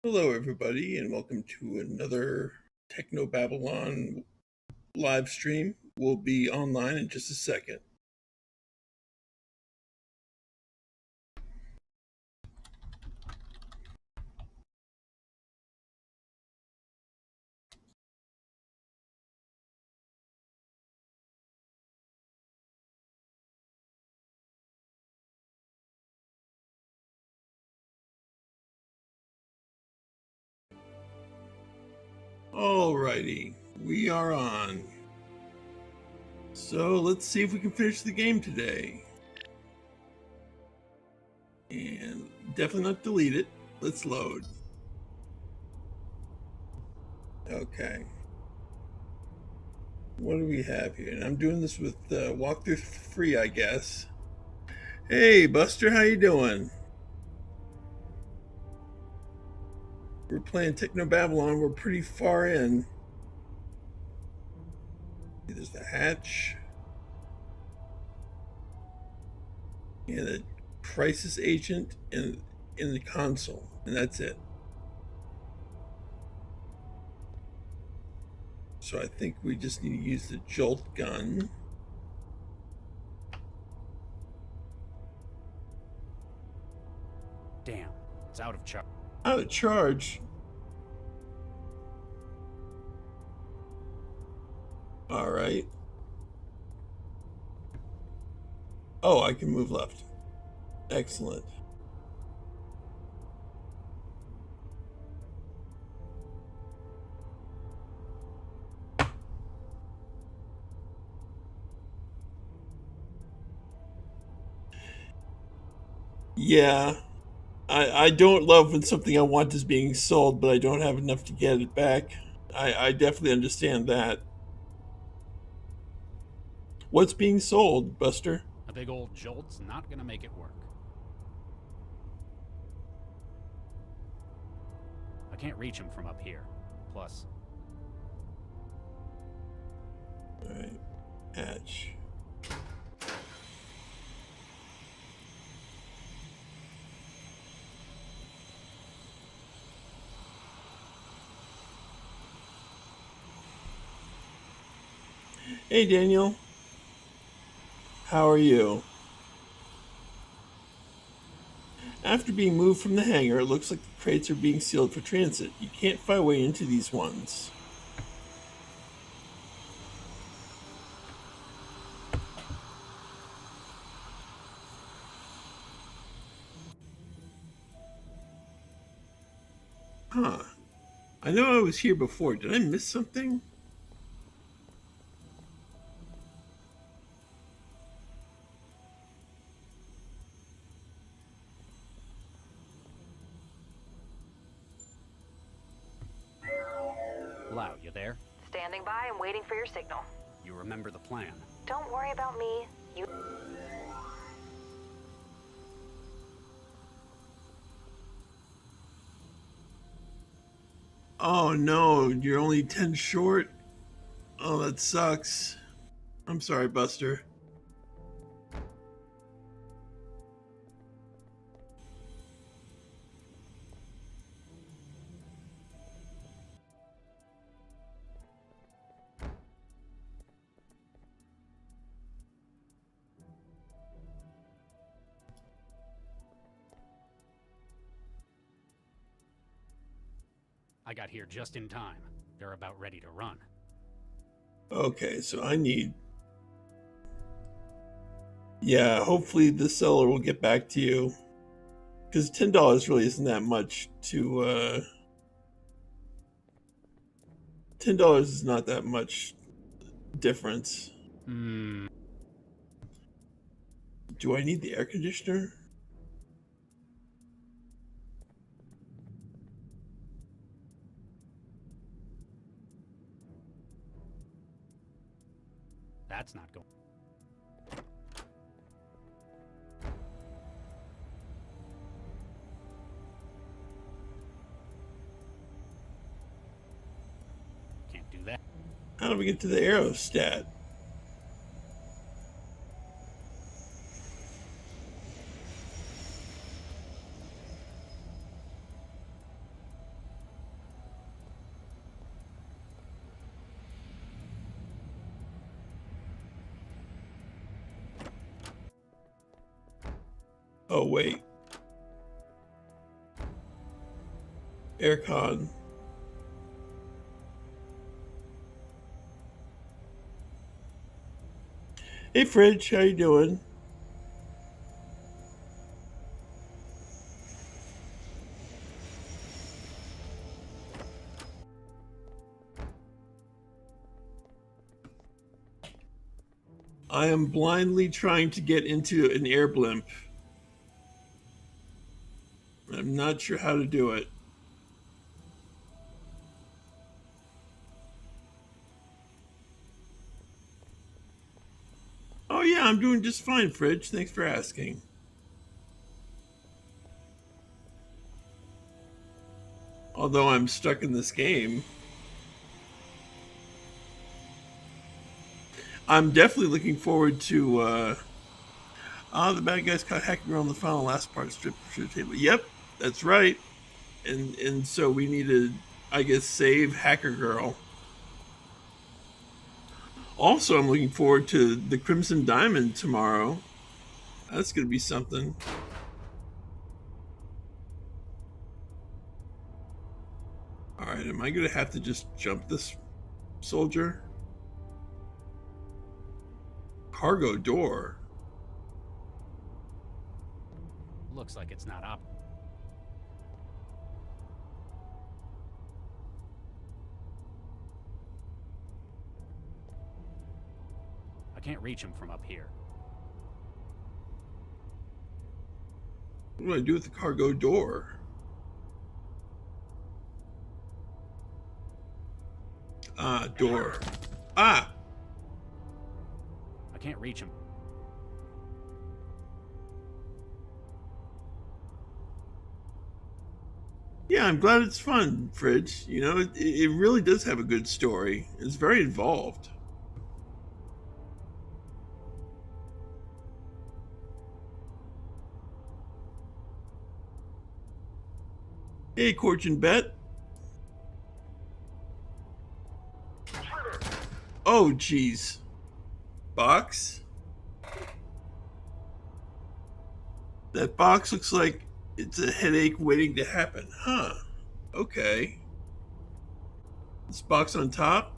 Hello, everybody, and welcome to another Technobabylon live stream. We'll be online in just a second. Alrighty, we are on. So let's see if we can finish the game today. And definitely not delete it. Let's load. Okay. What do we have here? And I'm doing this with walkthrough free, I guess. Hey, Buster, how you doing? We're playing Technobabylon. We're pretty far in. There's the hatch. And a crisis agent in the console, and that's it. So I think we just need to use the jolt gun. Damn, it's out of charge. Out of charge. All right. Oh, I can move left. Excellent. Yeah, I don't love when something I want is being sold, but I don't have enough to get it back. I definitely understand that. What's being sold, Buster? A big old jolt's not gonna make it work. I can't reach him from up here. Plus, All right, hatch. Hey, Daniel. How are you? After being moved from the hangar, it looks like the crates are being sealed for transit. You can't find a way into these ones. Huh. I know I was here before. Did I miss something? Lau, you there? Standing by and waiting for your signal. You remember the plan. Don't worry about me. You... Oh no, you're only 10 short? Oh, that sucks. I'm sorry, Buster. I got here just in time. They're about ready to run. Okay, so I need... Yeah, hopefully the seller will get back to you. Because $10 really isn't that much to... $10 is not that much difference. Hmm. Do I need the air conditioner? That's not going. Can't do that. How do we get to the aerostat? Oh, wait. Aircon. Hey, Fridge, how you doing? I am blindly trying to get into an air blimp. I'm not sure how to do it. Oh yeah, I'm doing just fine, Fridge. Thanks for asking. Although I'm stuck in this game. I'm definitely looking forward to the bad guys caught Hacker Girl on the final last part strip table. Yep, that's right. And so we need to, I guess, save Hacker Girl. Also, I'm looking forward to the Crimson Diamond tomorrow. That's going to be something. Alright, am I going to have to just jump this soldier? Cargo door. Looks like it's not up. I can't reach him from up here. What do I do with the cargo door? Ah, door. Ah! I can't reach him. Yeah, I'm glad it's fun, Fridge. You know, it really does have a good story. It's very involved. Hey, Corchin Bet. Oh, jeez. Box? That box looks like it's a headache waiting to happen. Huh. Okay. This box on top?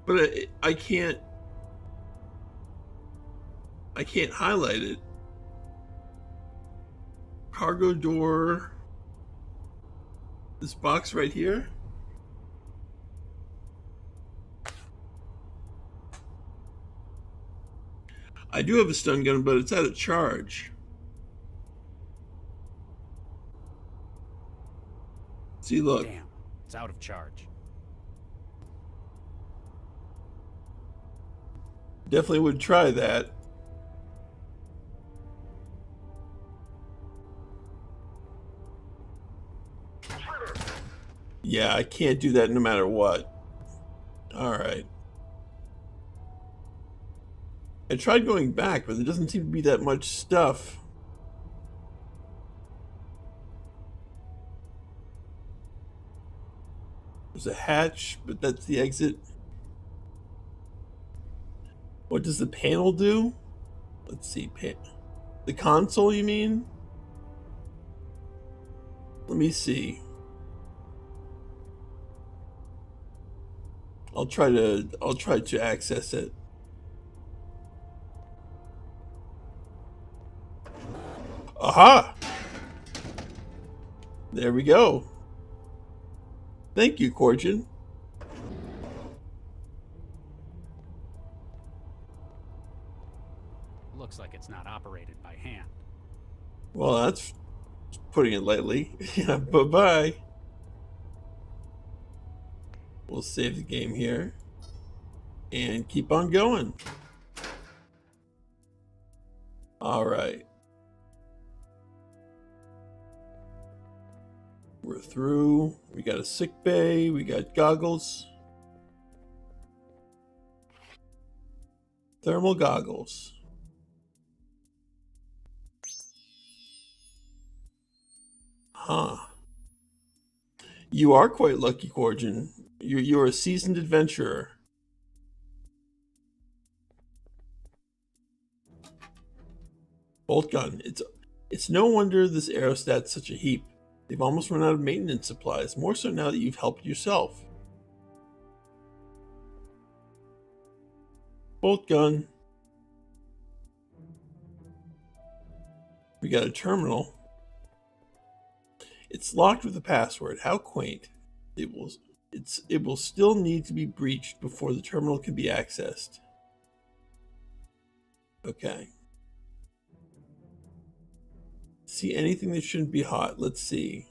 But I can't highlight it. Cargo door. This box right here? I do have a stun gun, but it's out of charge. See, look. Damn, it's out of charge. Definitely would try that. Yeah, I can't do that no matter what. Alright. I tried going back, but there doesn't seem to be that much stuff. There's a hatch, but that's the exit. What does the panel do? Let's see. The console, you mean? Let me see. I'll try to access it. Aha! There we go. Thank you, Corjin. Looks like it's not operated by hand. Well, that's putting it lightly. Yeah, bye-bye. We'll save the game here and keep on going. All right. We're through. We got a sick bay. We got goggles. Thermal goggles. Huh. You are quite lucky, Corjin. You're a seasoned adventurer. Bolt gun. It's no wonder this aerostat's such a heap. They've almost run out of maintenance supplies, more so now that you've helped yourself. Bolt gun. We got a terminal. It's locked with a password. How quaint. It will still need to be breached before the terminal can be accessed. Okay. See anything that shouldn't be hot. Let's see.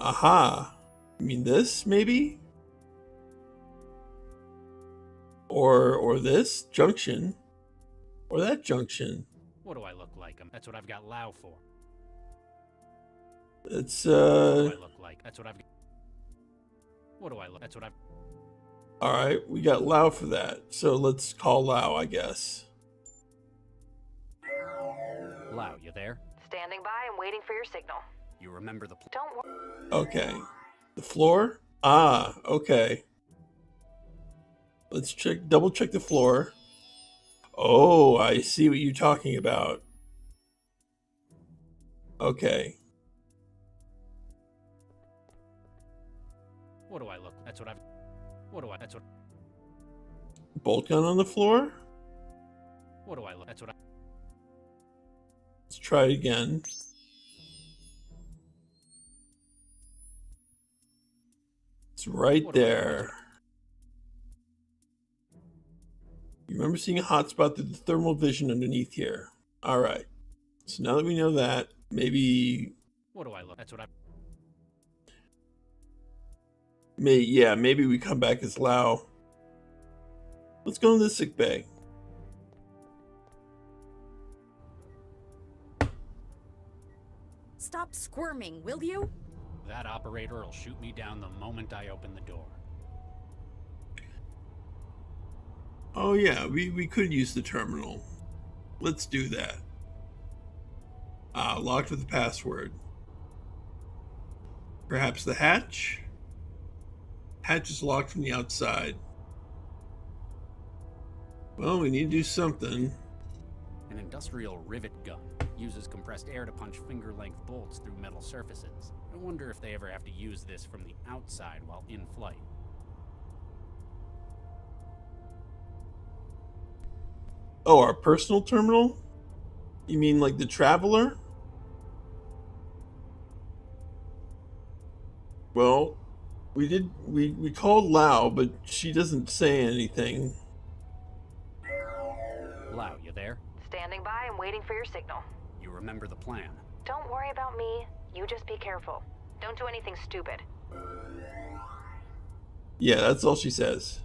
Aha. You mean this, maybe? Or this junction. Or that junction. What do I look like? That's what I've got Lao for. It's What do I look like? That's what I've got. What do I look? That's what I've. Alright, we got Lao for that. So let's call Lao, I guess. Lao, you there? Standing by and waiting for your signal. You remember the Don't worry. Okay. The floor? Ah, okay. Let's double check the floor. Oh, I see what you're talking about. Okay. What do I look? That's what I've. What do I? That's what. Bolt gun on the floor? What do I look? That's what I. Let's try it again. It's right there. You remember seeing a hotspot through the thermal vision underneath here. Alright. So now that we know that, maybe... What do I look? That's what I... maybe we come back as Lao. Let's go in the sick bay. Stop squirming, will you? That operator will shoot me down the moment I open the door. Oh yeah, we could use the terminal. Let's do that. Locked with the password. Perhaps the hatch? Hatch is locked from the outside. Well, we need to do something. An industrial rivet gun uses compressed air to punch finger-length bolts through metal surfaces. I wonder if they ever have to use this from the outside while in flight. Oh, our personal terminal? You mean like the Traveler? Well, we called Lao, but she doesn't say anything. Lao, you there? Standing by and waiting for your signal. You remember the plan. Don't worry about me. You just be careful. Don't do anything stupid. Yeah, that's all she says.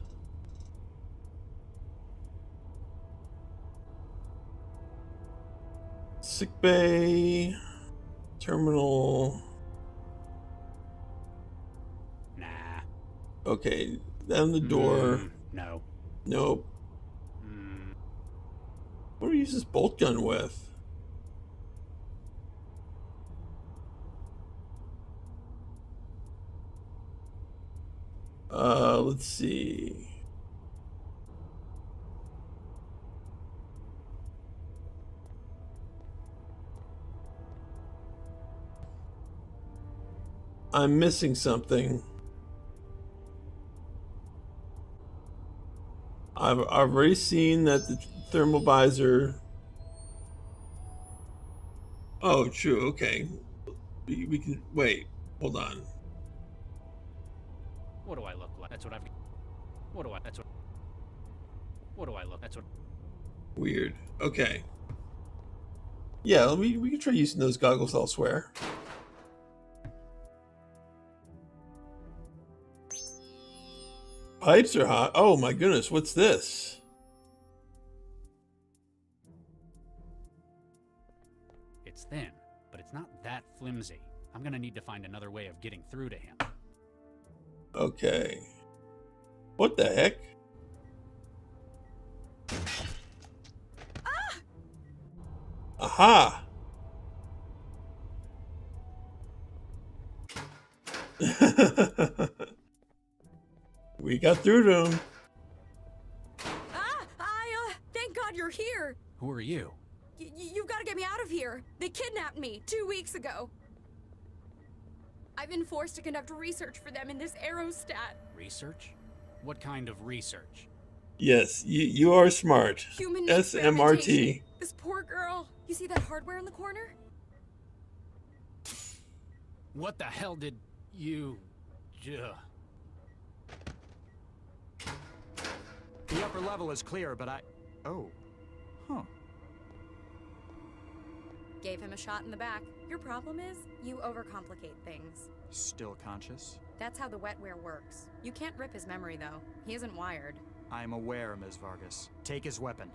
Sick bay, terminal. Nah. Okay, down the door. No. Nope. What do we use this bolt gun with? Let's see. I'm missing something. I've already seen that the thermal visor. Oh, true. Okay, we can wait. Hold on. What do I look like? That's what I've. What do I? That's what. What do I look? That's what. Weird. Okay. Yeah, we can try using those goggles elsewhere. Pipes are hot. Oh my goodness, what's this? It's thin, but it's not that flimsy. I'm gonna need to find another way of getting through to him. Okay. What the heck? Ah! Aha! We got through to him. Thank God you're here. Who are you? You've got to get me out of here. They kidnapped me 2 weeks ago. I've been forced to conduct research for them in this aerostat. Research? What kind of research? Yes, you are smart. Human SMRT. experimentation. This poor girl. You see that hardware in the corner? What the hell did you... The upper level is clear, but Oh. Huh. Gave him a shot in the back. Your problem is, you overcomplicate things. Still conscious? That's how the wetware works. You can't rip his memory, though. He isn't wired. I'm aware, Ms. Vargas. Take his weapon.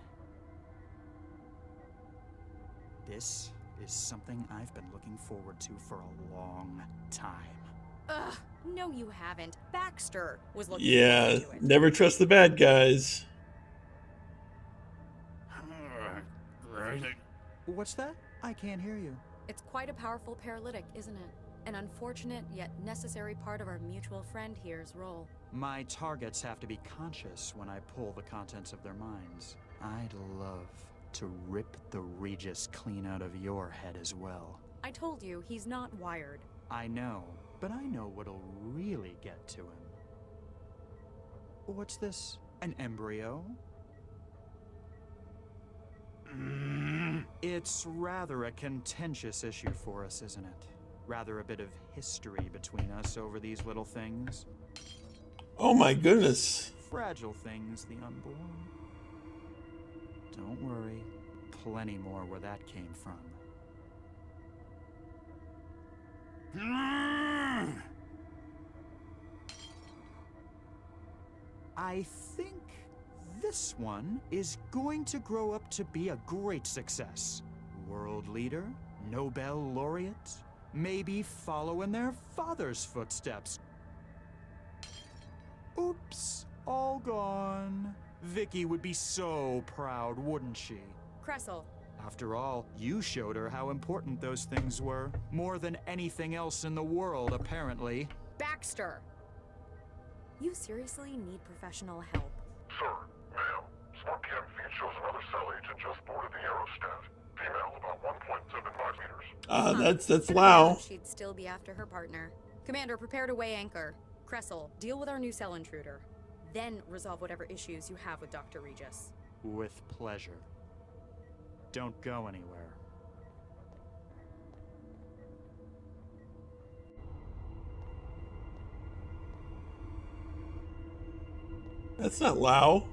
This is something I've been looking forward to for a long time. Ugh, no you haven't. Baxter was looking Yeah, forward to it. never trust the bad guys. What's that? I can't hear you. It's quite a powerful paralytic, isn't it? An unfortunate yet necessary part of our mutual friend here's role. My targets have to be conscious when I pull the contents of their minds. I'd love to rip the Regis clean out of your head as well. I told you, he's not wired. I know, but I know what'll really get to him. What's this? An embryo? It's rather a contentious issue for us, isn't it? Rather a bit of history between us over these little things. Oh my goodness. Fragile things, the unborn. Don't worry, plenty more where that came from. I think this one is going to grow up to be a great success. World leader, Nobel laureate, maybe follow in their father's footsteps. Oops, all gone. Vicky would be so proud, wouldn't she? Cressel, After all, you showed her how important those things were. More than anything else in the world, apparently. Baxter! You seriously need professional help. Sir, ma'am, Smart Cam feed shows another cell agent just boarded the aerostat. Female, about 1.75 meters. That's Lau. She'd still be after her partner. Commander, prepare to weigh anchor. Cressel, deal with our new cell intruder. Then resolve whatever issues you have with Dr. Regis. With pleasure. Don't go anywhere. That's not Lau.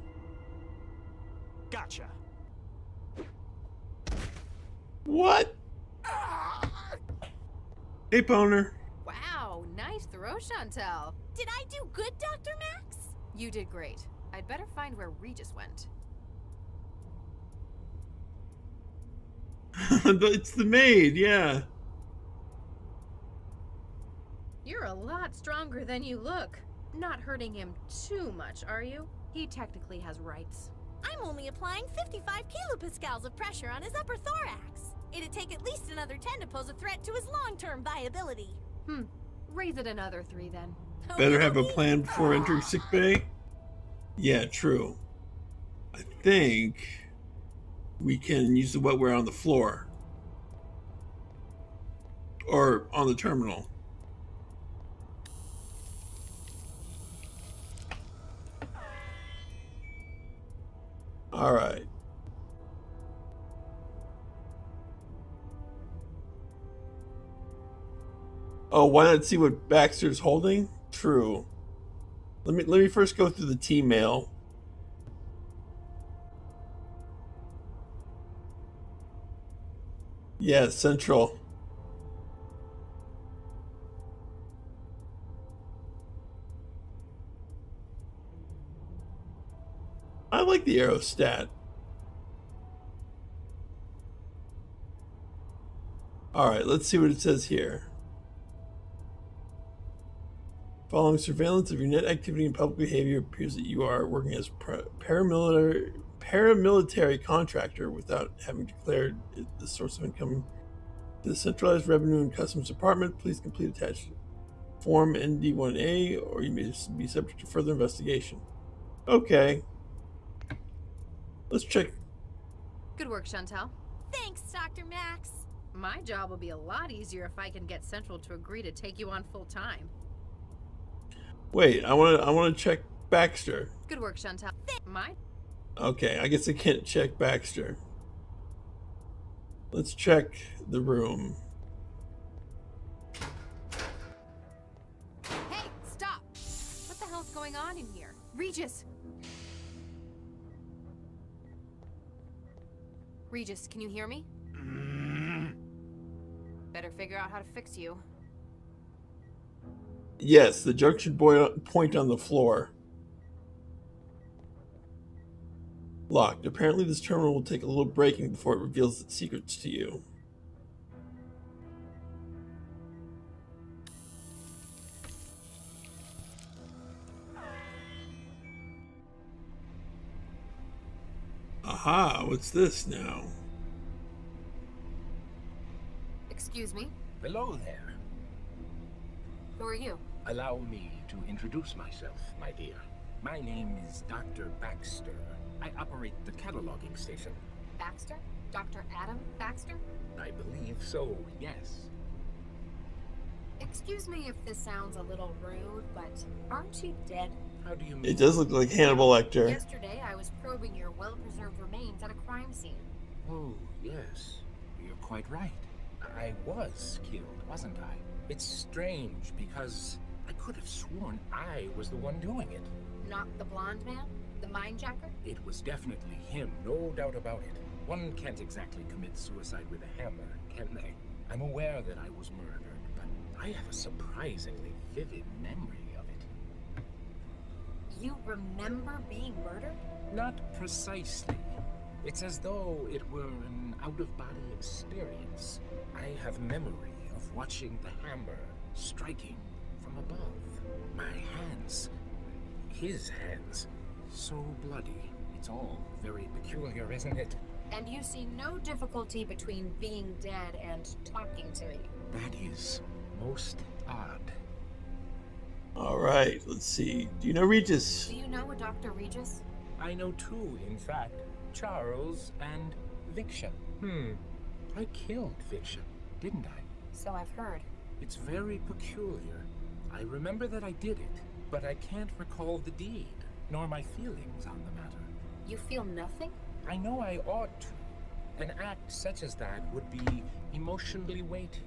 Gotcha. What? Hey, Poner. Wow, nice throw, Chantel. Did I do good, Dr. Max? You did great. I'd better find where Regis went. It's the maid, yeah. You're a lot stronger than you look. Not hurting him too much, are you? He technically has rights. I'm only applying 55 kilopascals of pressure on his upper thorax. It'd take at least another 10 to pose a threat to his long-term viability. Raise it another 3 then. Better have a plan before entering sickbay. Yeah, true. I think we can use the wetware on the floor. Or on the terminal. Alright. Oh, why not see what Baxter's holding? True. Let me first go through the T-mail. Yeah, Central. I like the aerostat. Alright, let's see what it says here. Following surveillance of your net activity and public behavior, it appears that you are working as paramilitary contractor without having declared the source of income to the Centralized Revenue and Customs Department. Please complete attached Form ND1A, or you may be subject to further investigation. Okay. Let's check Good work, Chantal. Thanks, Dr. Max. My job will be a lot easier if I can get Central to agree to take you on full time. Wait, I want to check Baxter. Good work, Chantal. Okay, I guess I can't check Baxter. Let's check the room. Hey, stop! What the hell's going on in here? Regis! Regis, can you hear me? Better figure out how to fix you. Yes, the junction point on the floor. Locked. Apparently this terminal will take a little breaking before it reveals its secrets to you. Aha, what's this now? Excuse me? Hello there. Who are you? Allow me to introduce myself, my dear. My name is Dr. Baxter. I operate the cataloging station. Baxter? Dr. Adam Baxter? I believe so, yes. Excuse me if this sounds a little rude, but aren't you dead? How do you mean? It does look like Hannibal Lecter. Yesterday, I was probing your well-preserved remains at a crime scene. Oh, yes. You're quite right. I was killed, wasn't I? It's strange because I could have sworn I was the one doing it. Not the blonde man? The mindjacker? It was definitely him, no doubt about it. One can't exactly commit suicide with a hammer, can they? I'm aware that I was murdered, but I have a surprisingly vivid memory of it. You remember being murdered? Not precisely. It's as though it were an out-of-body experience. I have memory of watching the hammer striking from above. My hands, his hands, so bloody. It's all very peculiar, isn't it? And you see no difficulty between being dead and talking to me. That is most odd. Alright, let's see. Do you know Regis? Do you know a Dr. Regis? I know two, in fact. Charles and Viction. I killed Viction, didn't I? So I've heard. It's very peculiar. I remember that I did it, but I can't recall the deed, nor my feelings on the matter. You feel nothing? I know I ought to. An act such as that would be emotionally weighty,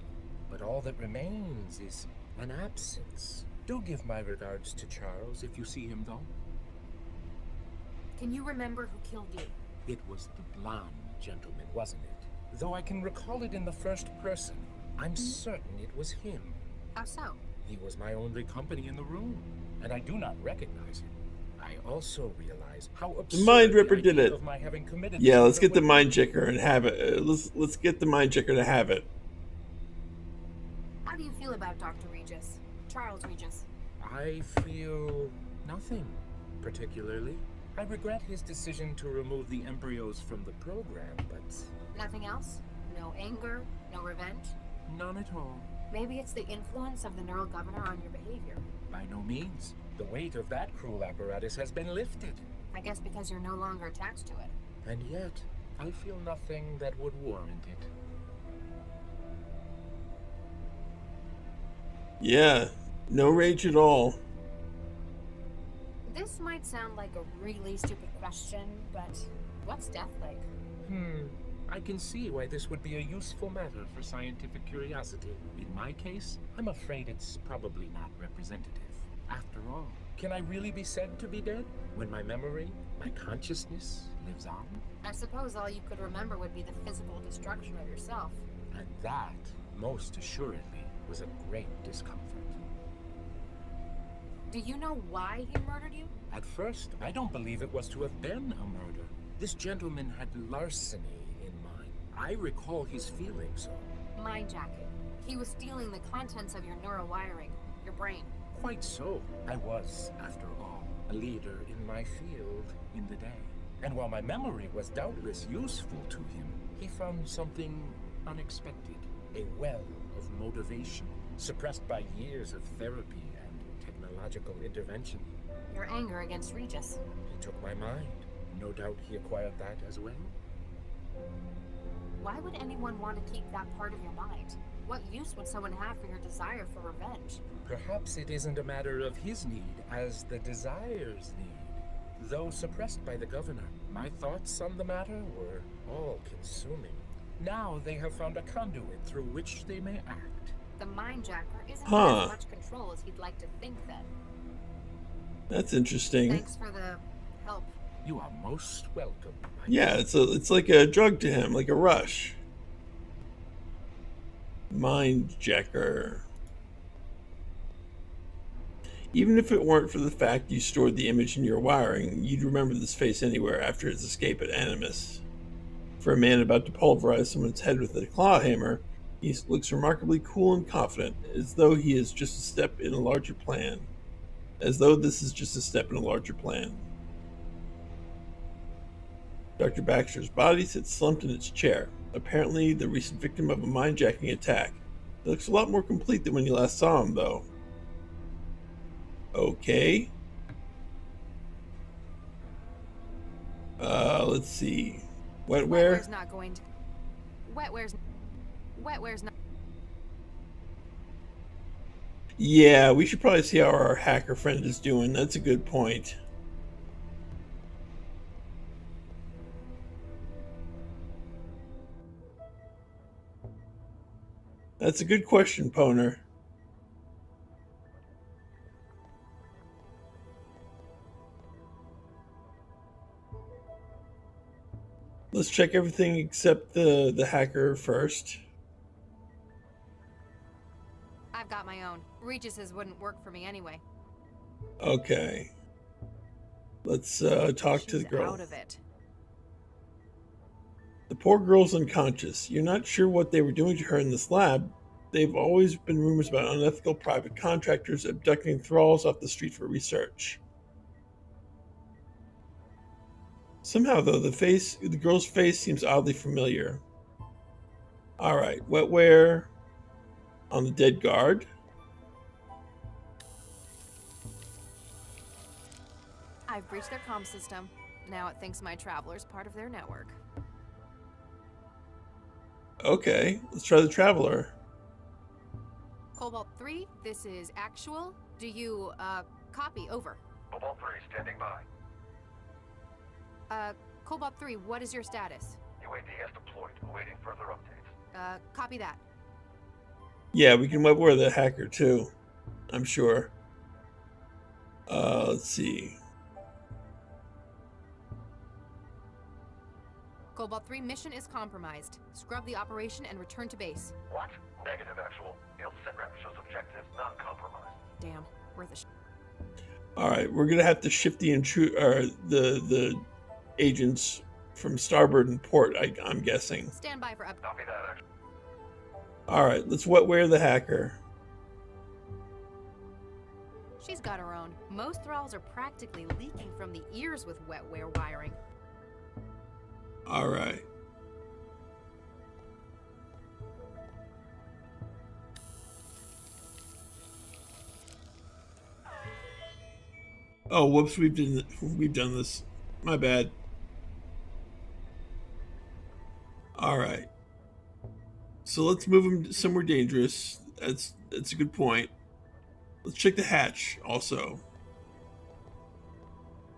but all that remains is an absence. Do give my regards to Charles if you see him, though. Can you remember who killed you? It was the blonde gentleman, wasn't it? Though I can recall it in the first person, I'm certain it was him. How so? He was my only company in the room, and I do not recognize him. I also realize how absurd The Mind Ripper the did idea it. of my having committed Yeah, the let's get the murder Mind Checker and have it. Let's get the Mind Checker to have it. How do you feel about Dr. Regis? Charles Regis? I feel nothing particularly. I regret his decision to remove the embryos from the program, but Nothing else? No anger? No revenge? none at all. Maybe it's the influence of the neural governor on your behavior. By no means. The weight of that cruel apparatus has been lifted. I guess because you're no longer attached to it. And yet, I feel nothing that would warrant it. Yeah, no rage at all. This might sound like a really stupid question, but what's death like? I can see why this would be a useful matter for scientific curiosity. In my case, I'm afraid it's probably not representative. After all, can I really be said to be dead when my memory, my consciousness lives on? I suppose all you could remember would be the physical destruction of yourself. And that, most assuredly, was a great discomfort. Do you know why he murdered you? At first, I don't believe it was to have been a murder. This gentleman had larceny in mind. I recall his feeling so. Mindjacking. He was stealing the contents of your neural wiring, your brain. Quite so. I was, after all, a leader in my field in the day. And while my memory was doubtless useful to him, he found something unexpected. A well of motivation, suppressed by years of therapy and technological intervention. Your anger against Regis. He took my mind. No doubt he acquired that as well. Why would anyone want to keep that part of your mind? What use would someone have for your desire for revenge? Perhaps it isn't a matter of his need as the desire's need. Though suppressed by the governor, my thoughts on the matter were all-consuming. Now they have found a conduit through which they may act. The Mindjacker isn't in Huh. as much control as he'd like to think then. That's interesting. Thanks for the help. You are most welcome. Yeah, it's like a drug to him, like a rush. Mindjacker. Even if it weren't for the fact you stored the image in your wiring, you'd remember this face anywhere after his escape at Animus. For a man about to pulverize someone's head with a claw hammer, he looks remarkably cool and confident, as though he is just a step in a larger plan. As though this is just a step in a larger plan. Dr. Baxter's body sits slumped in its chair, apparently the recent victim of a mindjacking attack. He looks a lot more complete than when you last saw him, though. Okay. Let's see. Wetware? Wetware's not going to... Wetware's not... Yeah, we should probably see how our hacker friend is doing. That's a good point. That's a good question, Poner. Let's check everything except the hacker first. I've got my own. Regis's wouldn't work for me anyway. Okay. Let's talk to the girl. Out of it. The poor girl's unconscious. You're not sure what they were doing to her in this lab. They've always been rumors about unethical private contractors abducting thralls off the street for research. Somehow, though, the girl's face seems oddly familiar. Alright, wetware on the dead guard. I've breached their comm system. Now it thinks my traveler's part of their network. Okay, let's try the traveler. Cobalt 3, this is actual. Do you, copy? Over. Cobalt 3 standing by. Cobalt 3, what is your status? UAD has deployed, awaiting further updates. Copy that. Yeah, we can webware the hacker too, I'm sure. Let's see. Cobalt 3, mission is compromised. Scrub the operation and return to base. What? Negative actual. Il Sitrep shows objectives not compromised. Damn, worth a sh... Alright, we're gonna have to shift the the agents from starboard and port, I'm guessing. Stand by for up... Copy that, actually. Alright, let's wetware the hacker. She's got her own. Most thralls are practically leaking from the ears with wetware wiring. Alright. Oh, whoops, we've done this. My bad. Alright. So let's move him somewhere dangerous. That's a good point. Let's check the hatch also.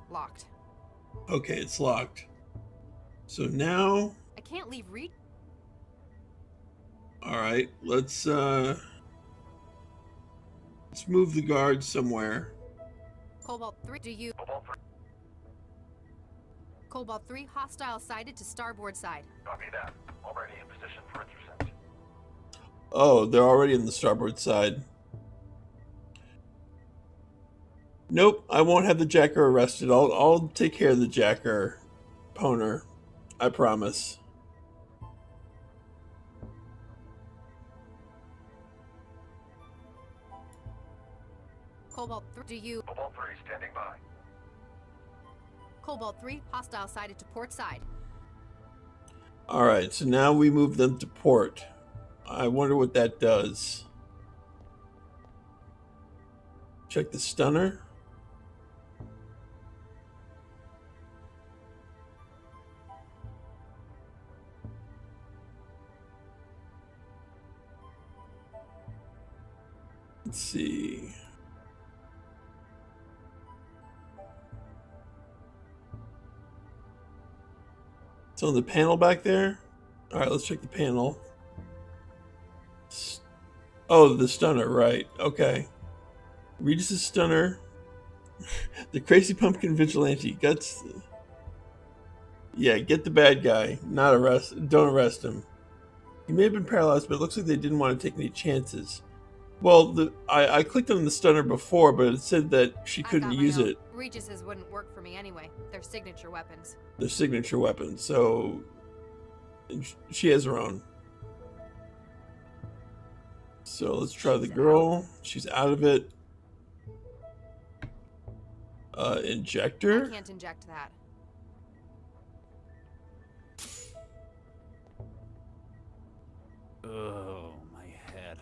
Locked. Okay, it's locked. So now, I can't leave read. alright, let's move the guard somewhere. Cobalt 3, do you... Cobalt 3. Cobalt 3, hostile sighted to starboard side. Copy that. Already in position for intercept. Oh, they're already on the starboard side. Nope, I won't have the jacker arrested. I'll take care of the jacker, Poner. I promise. Cobalt 3, do you... Cobalt 3 standing by. Cobalt 3, hostile sighted to port side. Alright, so now we move them to port. I wonder what that does. Check the stunner. Let's see. It's on the panel back there. All right, let's check the panel. Oh, the stunner, right? Okay. Regis' stunner. The crazy pumpkin vigilante. Guts. Yeah, get the bad guy. Not arrest. Don't arrest him. He may have been paralyzed, but it looks like they didn't want to take any chances. Well, I clicked on the stunner before, but it said that she couldn't use it. Regis's wouldn't work for me anyway. They're signature weapons. Their signature weapon, so she has her own. So let's try the girl. She's out of it. Injector? I can't inject that. Oh, my head.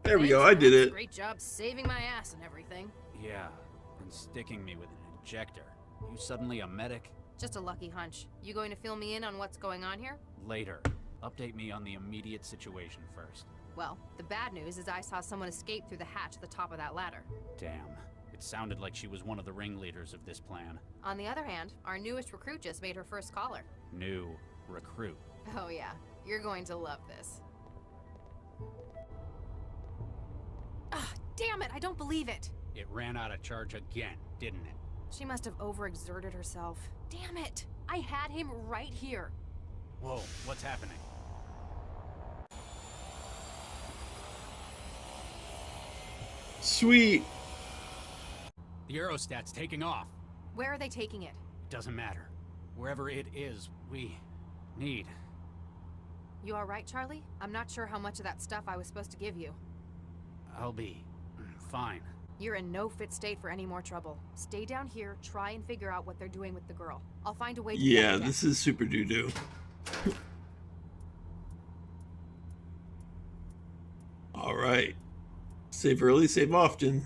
There we go, I did it. Great job saving my ass and everything. Yeah, and sticking me with an injector. You suddenly a medic? Just a lucky hunch. You going to fill me in on what's going on here? Later. Update me on the immediate situation first. Well, the bad news is I saw someone escape through the hatch at the top of that ladder. Damn. It sounded like she was one of the ringleaders of this plan. On the other hand, our newest recruit just made her first caller. New recruit. Oh yeah, you're going to love this. Ah, damn it, I don't believe it. It ran out of charge again, didn't it? She must have overexerted herself. Damn it, I had him right here. Whoa, what's happening? Sweet. The aerostat's taking off. Where are they taking it? Doesn't matter. Wherever it is, we need. You alright, Charlie? I'm not sure how much of that stuff I was supposed to give you. I'll be fine. You're in no fit state for any more trouble. Stay down here, try and figure out what they're doing with the girl. I'll find a way to Yeah, this is super doo-doo. All right. Save early, save often.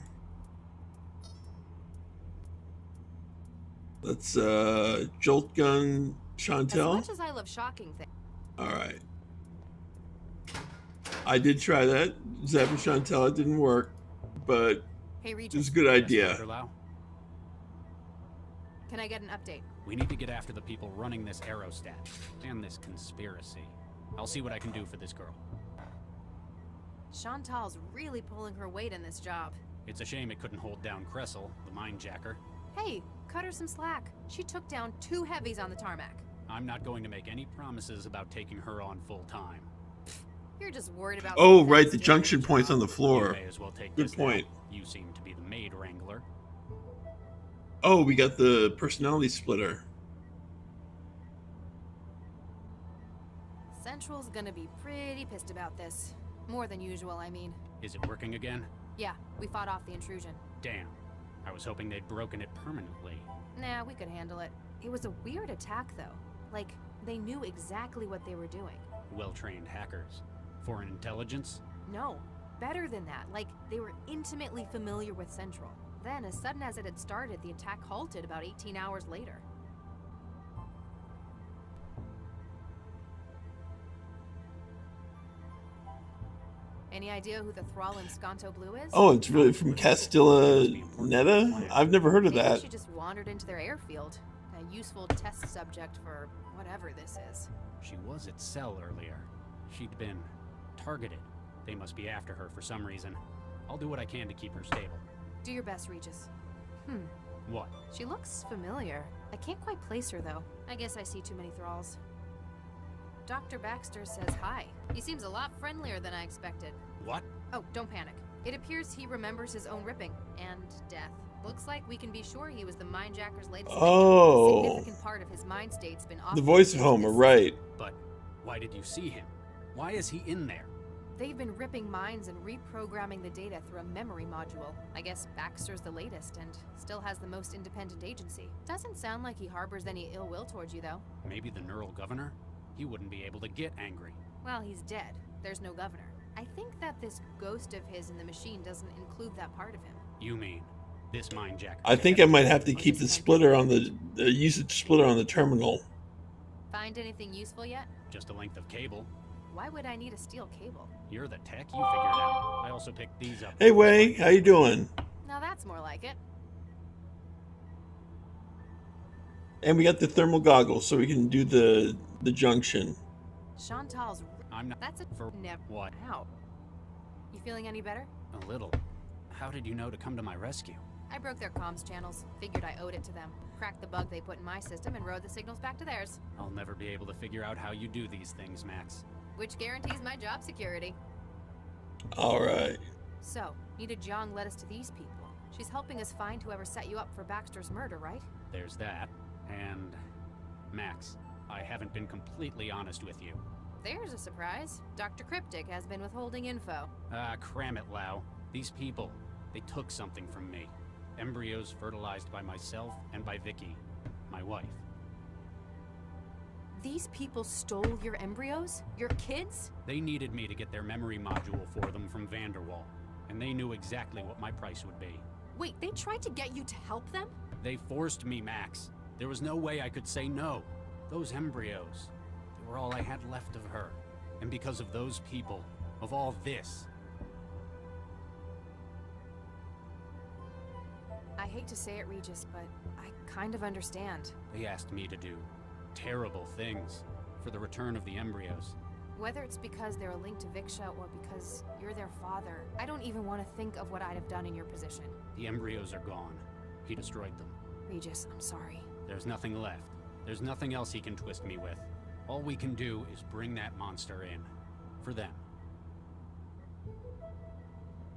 Let's jolt gun Chantel. As much as I love shocking things. All right. I did try that. Zap and Chantel, it didn't work, but hey, it was a good idea. Can I get an update? We need to get after the people running this aerostat and this conspiracy. I'll see what I can do for this girl. Chantal's really pulling her weight in this job. It's a shame it couldn't hold down Cressel, the minejacker. Hey, cut her some slack. She took down 2 heavies on the tarmac. I'm not going to make any promises about taking her on full time. You're just worried about. Oh, right, the junction points on the floor. You may as well take Good this point. Now. You seem to be the maid wrangler. Oh, we got the personality splitter. Central's gonna be pretty pissed about this. More than usual, I mean. Is it working again? Yeah, we fought off the intrusion. Damn. I was hoping they'd broken it permanently. Nah, we could handle it. It was a weird attack, though. Like, they knew exactly what they were doing. Well-trained hackers. Foreign intelligence? No, better than that. Like, they were intimately familiar with Central. Then, as sudden as it had started, the attack halted about 18 hours later. Any idea who the thrall in Sconto Blue is? Oh, it's really from Castilla Neta? I've never heard of Maybe that. she just wandered into their airfield. A useful test subject for whatever this is. She was at Cell earlier. She'd been targeted. They must be after her for some reason. I'll do what I can to keep her stable. Do your best, Regis. What? She looks familiar. I can't quite place her, though. I guess I see too many thralls. Dr. Baxter says hi. He seems a lot friendlier than I expected. What? Oh, don't panic. It appears he remembers his own ripping and death. Looks like we can be sure he was the Mindjacker's latest victim. Oh. A significant part of his mind state's been off. The voice of Homer, right. But why did you see him? Why is he in there? They've been ripping minds and reprogramming the data through a memory module. I guess Baxter's the latest and still has the most independent agency. Doesn't sound like he harbors any ill will towards you, though. Maybe the neural governor? He wouldn't be able to get angry. Well, he's dead. There's no governor. I think that this ghost of his in the machine doesn't include that part of him. You mean this minejacker? I think I might have to keep the splitter on the usage splitter on the terminal. Find anything useful yet? Just a length of cable. Why would I need a steel cable? You're the tech, you figure it out. I also picked these up. Hey, Wei, how you doing? Now that's more like it. And we got the thermal goggles, so we can do the junction. Chantal's. I'm not. That's a For never. what? Ow. You feeling any better? A little. How did you know to come to my rescue? I broke their comms channels. Figured I owed it to them. Cracked the bug they put in my system and rode the signals back to theirs. I'll never be able to figure out how you do these things, Max. Which guarantees my job security. All right. So, Nita Jiang led us to these people. She's helping us find whoever set you up for Baxter's murder, right? There's that. And... Max, I haven't been completely honest with you. There's a surprise. Dr. Cryptic has been withholding info. Ah, cram it, Lau. These people, they took something from me. Embryos fertilized by myself and by Vicky, my wife. These people stole your embryos? Your kids? They needed me to get their memory module for them from Vanderwall, and they knew exactly what my price would be. Wait, they tried to get you to help them? They forced me, Max. There was no way I could say no. Those embryos, they were all I had left of her. And because of those people, of all this, I hate to say it, Regis, but I kind of understand. they asked me to do terrible things for the return of the embryos. Whether it's because they're a link to Viksha or because you're their father, I don't even want to think of what I'd have done in your position. The embryos are gone. He destroyed them. Regis, I'm sorry. There's nothing left. There's nothing else he can twist me with. All we can do is bring that monster in. For them.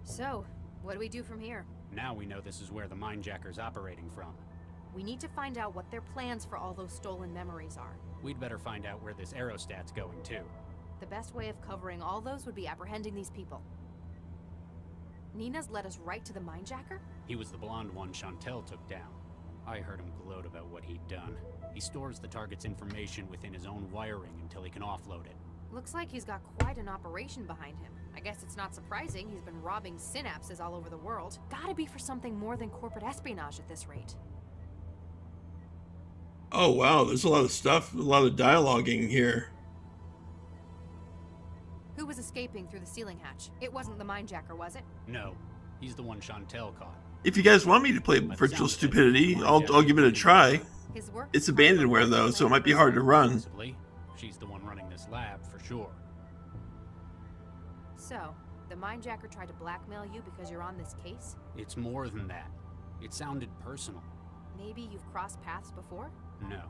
So, what do we do from here? Now we know this is where the Mindjacker's operating from. We need to find out what their plans for all those stolen memories are. We'd better find out where this aerostat's going too. The best way of covering all those would be apprehending these people. Nina's led us right to the Mindjacker? He was the blonde one Chantel took down. I heard him gloat about what he'd done. He stores the target's information within his own wiring until he can offload it. Looks like he's got quite an operation behind him. I guess it's not surprising he's been robbing synapses all over the world. Gotta be for something more than corporate espionage at this rate. Oh, wow. There's a lot of stuff, a lot of dialoguing here. Who was escaping through the ceiling hatch? It wasn't the Mindjacker, was it? No, he's the one Chantel caught. If you guys want me to play Virtual Stupidity, I'll give it a try. His work. It's abandonware, though, so it might be hard to run. Possibly. She's the one running this lab, for sure. So, the Mindjacker tried to blackmail you because you're on this case? It's more than that. It sounded personal. Maybe you've crossed paths before? No,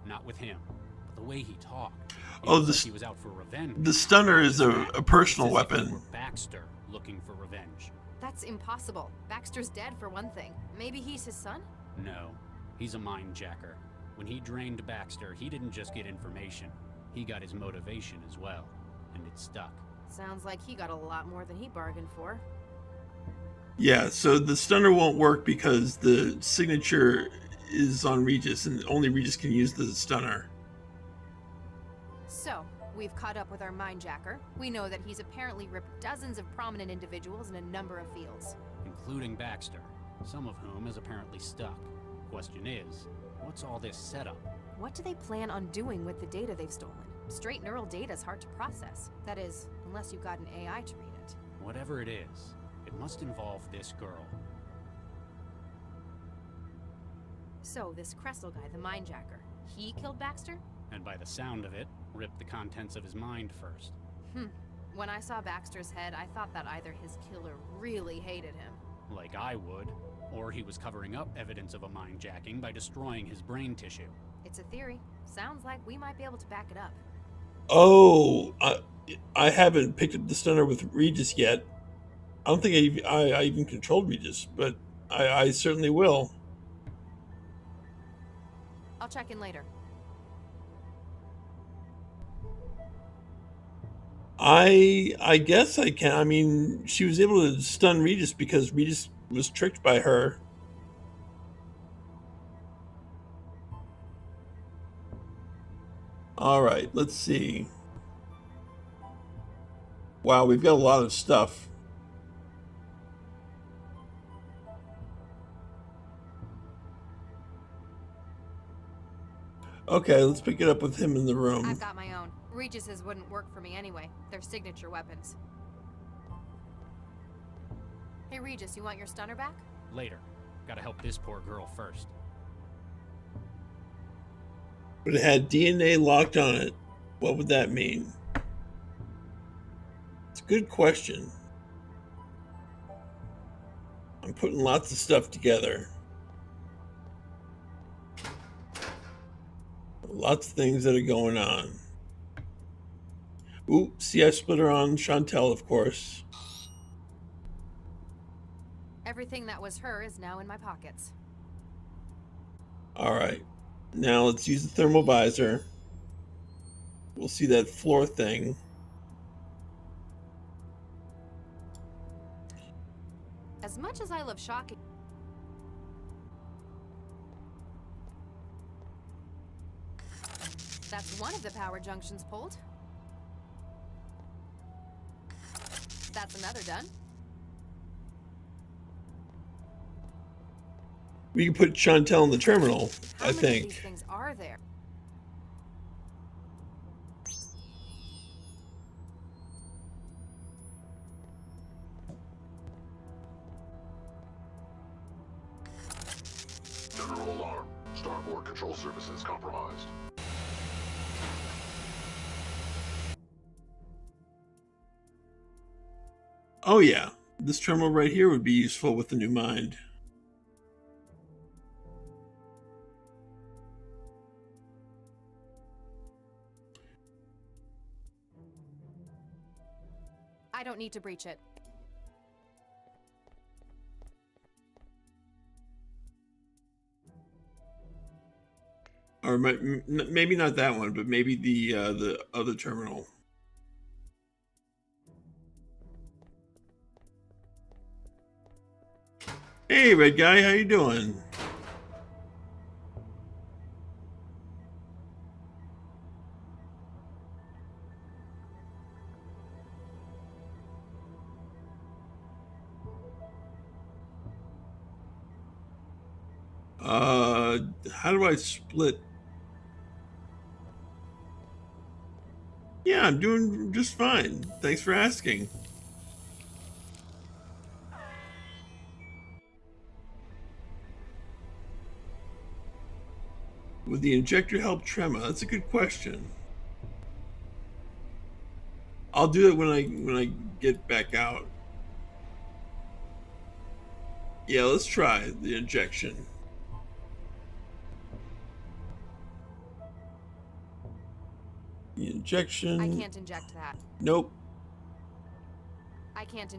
not with him. But the way he talked. Oh, he was out for revenge. The stunner is a personal It's as if it weapon. were Baxter looking for revenge. That's impossible. Baxter's dead for one thing. Maybe he's his son? No, he's a Mindjacker. When he drained Baxter, he didn't just get information. He got his motivation as well. And it stuck. Sounds like he got a lot more than he bargained for. Yeah, so the stunner won't work because the signature is on Regis, and only Regis can use the stunner. So, we've caught up with our Mindjacker. We know that he's apparently ripped dozens of prominent individuals in a number of fields. Including Baxter, some of whom is apparently stuck. Question is, what's all this setup? What do they plan on doing with the data they've stolen? Straight neural data is hard to process. That is, unless you've got an AI to read it. Whatever it is, it must involve this girl. So, this Kressel guy, the Mindjacker, he killed Baxter? And by the sound of it, ripped the contents of his mind first. When I saw Baxter's head, I thought that either his killer really hated him. Like I would. Or he was covering up evidence of a mindjacking by destroying his brain tissue. It's a theory. Sounds like we might be able to back it up. Oh, I haven't picked up the stunner with Regis yet. I don't think I even controlled Regis, but I certainly will. I'll check in later. I guess I can. I mean, she was able to stun Regis because Regis was tricked by her. All right, let's see. Wow, we've got a lot of stuff. Okay, let's pick it up with him in the room. I've got my own. Regis's wouldn't work for me anyway. They're signature weapons. Hey Regis, you want your stunner back? Later. Gotta help this poor girl first. But it had DNA locked on it. What would that mean? It's a good question. I'm putting lots of stuff together. Lots of things that are going on. Ooh, see, I split her on Chantel, of course. Everything that was her is now in my pockets. All right. Now let's use the thermal visor. We'll see that floor thing. As much as I love shocking... That's one of the power junctions pulled. That's another done. We can put Chantel in the terminal, How I many think. of these things are there? General alarm. Starboard control services compromised. Oh yeah, this terminal right here would be useful with the new mind. I don't need to breach it. Or maybe not that one, but maybe the other terminal. Hey, red guy, how you doing? How do I split? Yeah, I'm doing just fine. Thanks for asking. Would the injector help tremor? That's a good question. I'll do it when I get back out. Yeah, let's try the injection. The injection. I can't inject that. Nope. I can't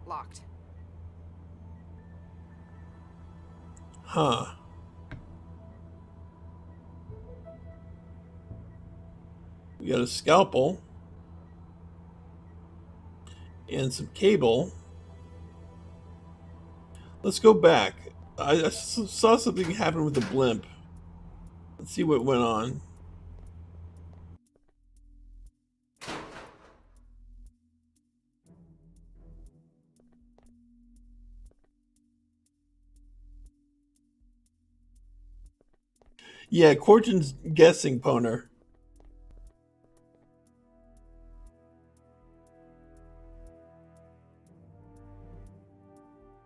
locked. Huh. We got a scalpel and some cable. Let's go back. I saw something happen with the blimp. Let's see what went on. Yeah, Corton's guessing, Poner.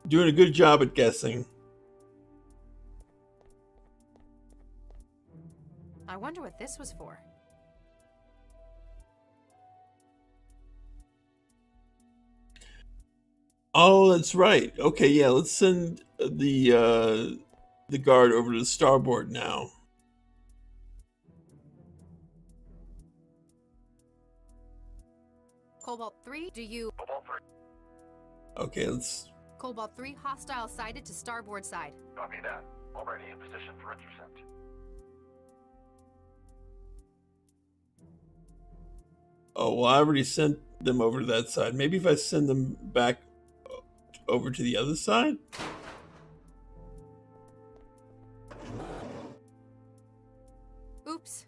Doing a good job at guessing. I wonder what this was for. Oh, that's right. Okay, yeah, let's send the guard over to the starboard now. Cobalt 3, do you... Cobalt 3. Okay, let's... Cobalt 3, hostile sighted to starboard side. Copy that. Already in position for intercept. Oh, well, I already sent them over to that side. Maybe if I send them back over to the other side? Oops.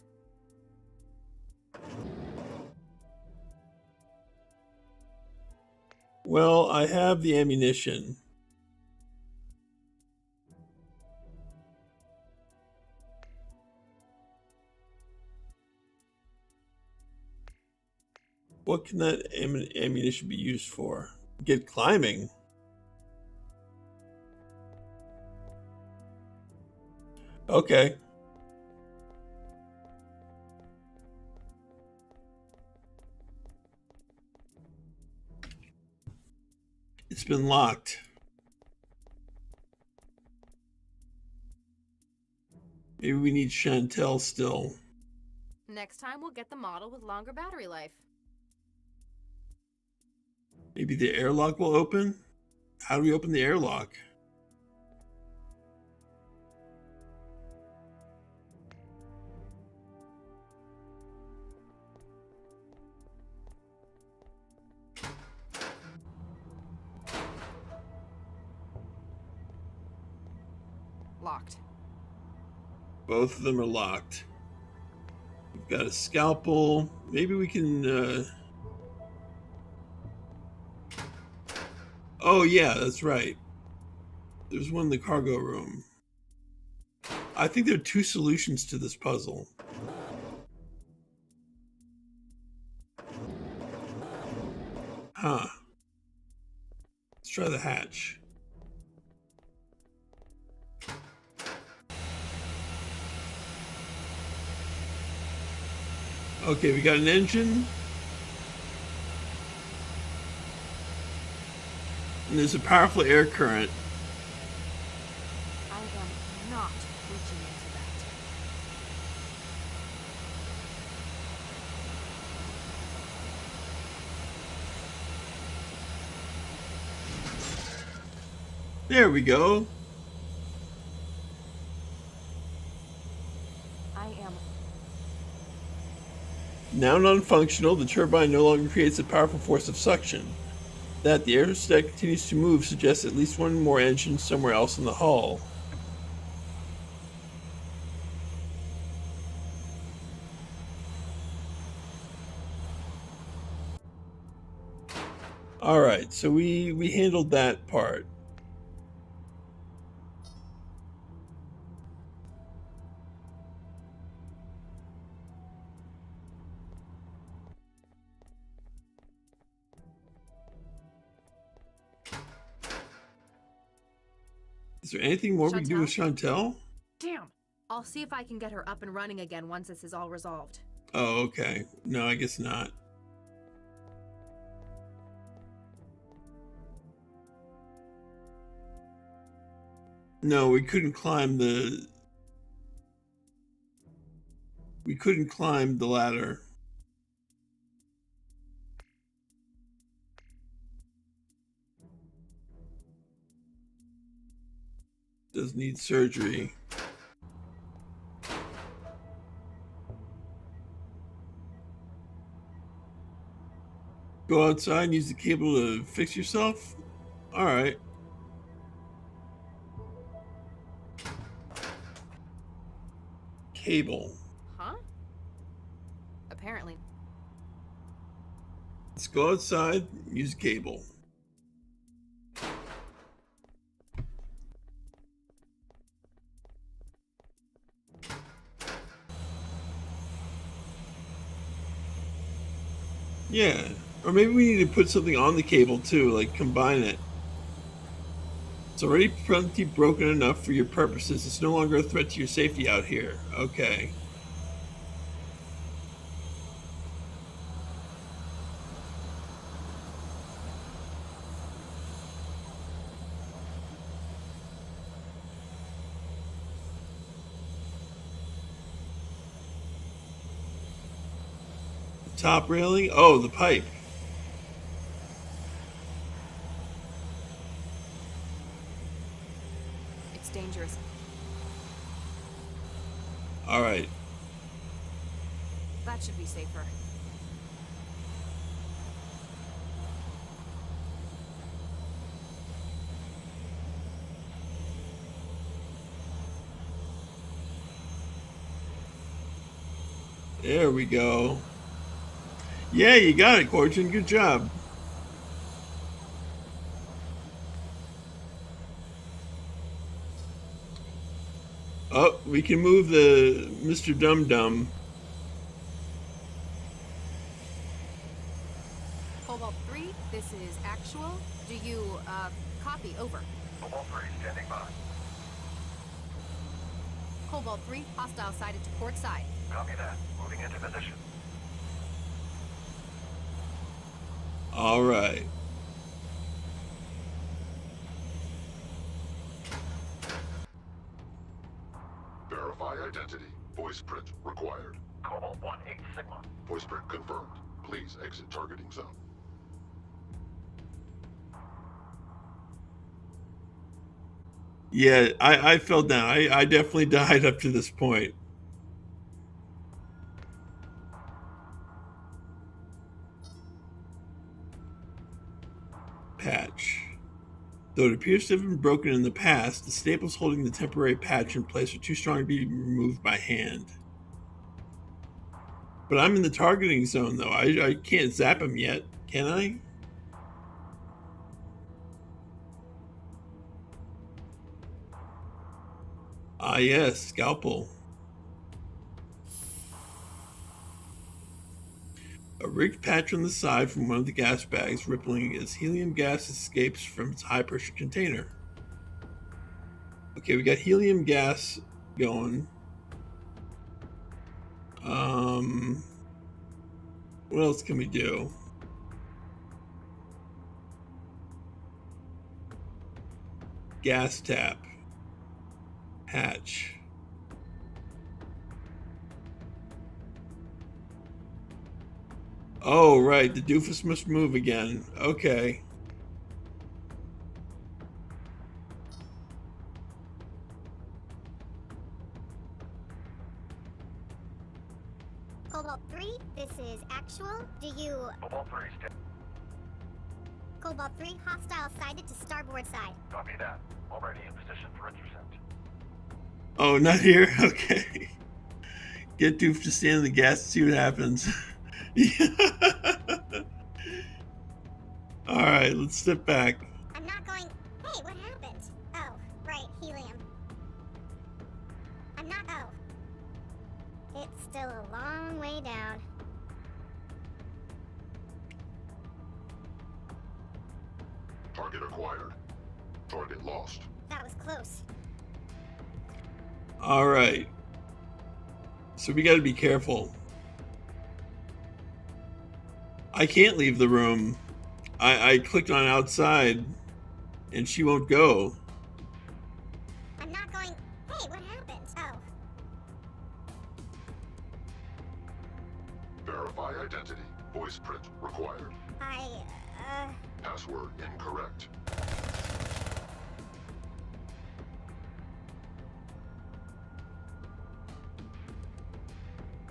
Well, I have the ammunition. What can that ammunition be used for? Get climbing. Okay. It's been locked. Maybe we need Chantel still. Next time we'll get the model with longer battery life. Maybe the airlock will open? How do we open the airlock? Locked. Both of them are locked. We've got a scalpel. Maybe we can... Oh, yeah, that's right. There's one in the cargo room. I think there are two solutions to this puzzle. Huh. Let's try the hatch. Okay, we got an engine. And there's a powerful air current. I am not reaching into that. There we go. I am. Now non-functional, the turbine no longer creates a powerful force of suction. That the aerostat continues to move suggests at least one more engine somewhere else in the hull. Alright, so we handled that part. Is there anything more we can do with Chantel? Damn! I'll see if I can get her up and running again once this is all resolved. Oh, okay. No, I guess not. No, we couldn't climb the... We couldn't climb the ladder. Does need surgery. Go outside and use the cable to fix yourself? Alright. Cable. Huh? Apparently. Let's go outside, use cable. Yeah, or maybe we need to put something on the cable too, like combine it. It's already plenty broken enough for your purposes. It's no longer a threat to your safety out here. Okay. Top railing? Oh, the pipe. It's dangerous. All right. That should be safer. There we go. Yeah, you got it, Corchin. Good job. Oh, we can move the Mr. Dum Dum. is actual. Do you, copy? Over. Cobalt 3 standing by. Cobalt 3, hostile sighted to port side. Copy that. Moving into position. All right. Verify identity. Voice print required. Cobalt 1, 8 Sigma. Voice print confirmed. Please exit targeting zone. Yeah, I fell down. I definitely died up to this point. Patch. Though it appears to have been broken in the past, the staples holding the temporary patch in place are too strong to be removed by hand. But I'm in the targeting zone, though. I can't zap him yet, can I? Ah, yes, scalpel. A rigged patch on the side from one of the gas bags, rippling as helium gas escapes from its high-pressure container. Okay, we got helium gas going. What else can we do? Gas tap. Hatch. Oh, right. The doofus must move again. Okay. Cobalt 3, this is actual. Do you... Cobalt 3 standing. Cobalt 3, hostile sighted to starboard side. Copy that. Already in position for intercept. Oh, not here? Okay. Get Doof to stand in the gas and see what happens. Alright, let's step back. I'm not going... Hey, what happened? Oh, right, helium. I'm not... Oh. It's still a long way down. Target acquired. Target lost. That was close. Alright. So we gotta be careful. I can't leave the room. I clicked on outside and she won't go. I'm not going... Hey, what happened? Oh. Verify identity. Voice print required. Password incorrect.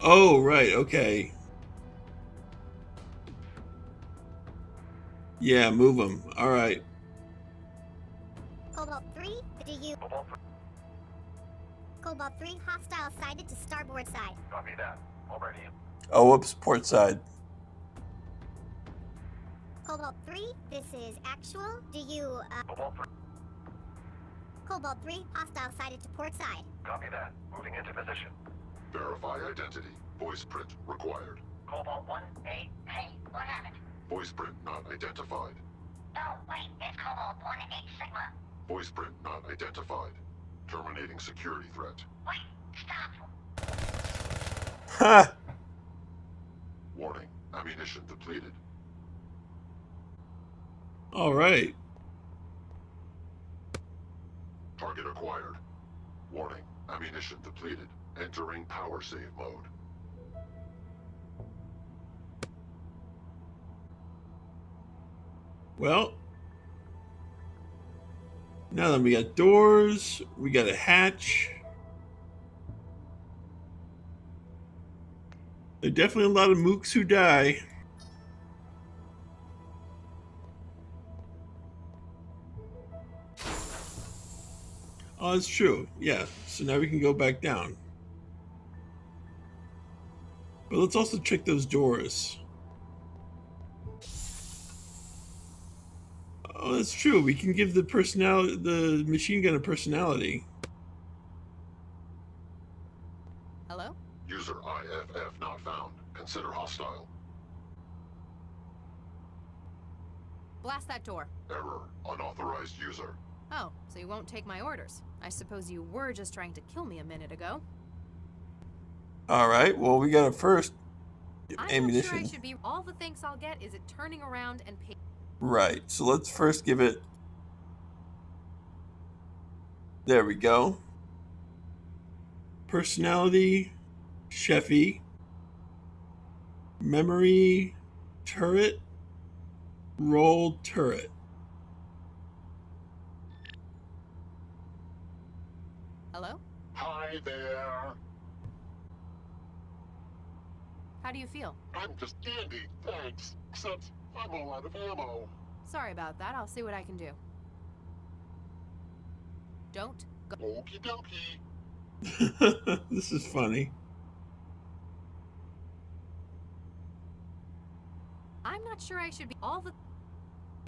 Oh, right, okay. Yeah, move him. Alright. Cobalt 3, do you... Cobalt 3. Cobalt 3, hostile sighted to starboard side. Copy that. Already in. Oh, whoops, port side. Cobalt 3, this is actual. Do you, Cobalt 3. Cobalt 3, hostile sighted to port side. Copy that. Moving into position. Verify identity. Voice print required. Cobalt 1, 8, hey, what happened? Voice print not identified. No, wait, it's Cobalt 1, 8 Sigma. Voice print not identified. Terminating security threat. Wait, stop. Ha! Warning. Ammunition depleted. Alright. Target acquired. Warning. Ammunition depleted. Entering power save mode. Well, now then we got doors, we got a hatch. There are definitely a lot of mooks who die. Oh, that's true. Yeah, so now we can go back down. But let's also check those doors. Oh, that's true. We can give the machine gun a personality. Hello? User IFF not found. Consider hostile. Blast that door. Error. Unauthorized user. Oh, so you won't take my orders. I suppose you were just trying to kill me a minute ago. Alright, well, we gotta first get I'm ammunition. not sure I should be. All the thanks I'll get is it turning around and pay. Right, so let's first give it... There we go. Personality, Chefy. Memory, turret. Roll, turret. Hello? Hi there. How do you feel? I'm just dandy, thanks. Except I'm all out of ammo. Sorry about that. I'll see what I can do. Don't go. Okie dokie. This is funny. I'm not sure I should be all the.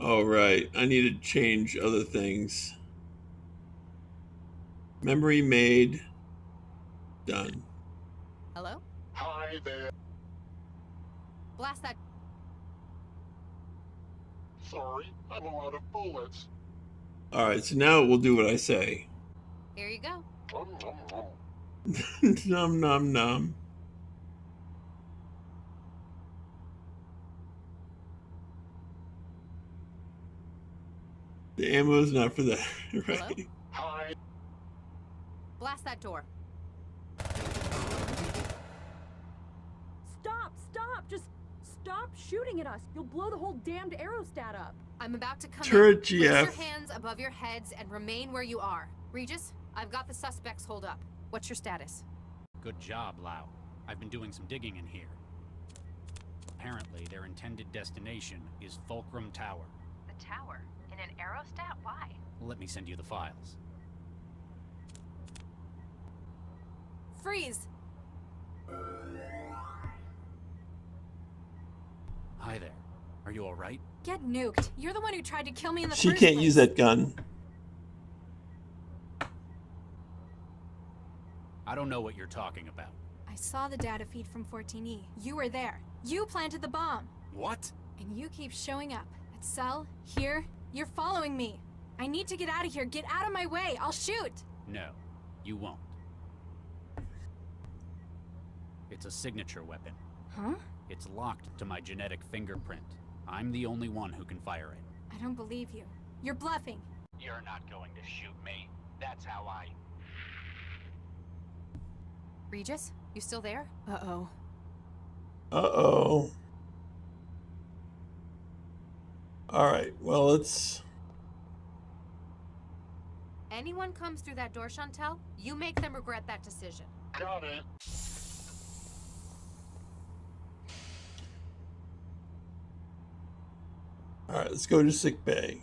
All right, I need to change other things. Memory made. Done. Hello? Hi there. Blast that. Sorry, I'm all out of bullets. All right, so now we'll do what I say. Here you go. Nom, nom, nom. Nom nom nom. The ammo is not for that, right? Hello? Hi. Blast that door. Stop! Just stop shooting at us. You'll blow the whole damned aerostat up. I'm about to come Turret in. Place your GF. hands above your heads and remain where you are. Regis, I've got the suspects holed up. What's your status? Good job, Lau. I've been doing some digging in here. Apparently, their intended destination is Fulcrum Tower. The tower? In an aerostat? Why? Let me send you the files. Freeze! Hi there. Are you alright? Get nuked. You're the one who tried to kill me in the She first can't place. use that gun. I don't know what you're talking about. I saw the data feed from 14E. You were there. You planted the bomb. What? And you keep showing up. At cell, here. You're following me. I need to get out of here. Get out of my way. I'll shoot. No, you won't. It's a signature weapon. Huh? It's locked to my genetic fingerprint. I'm the only one who can fire it. I don't believe you. You're bluffing. You're not going to shoot me. That's how I... Regis, you still there? Uh-oh. Uh-oh. Alright, well, let's... Anyone comes through that door, Chantel, you make them regret that decision. Got it. Alright, let's go to sick bay.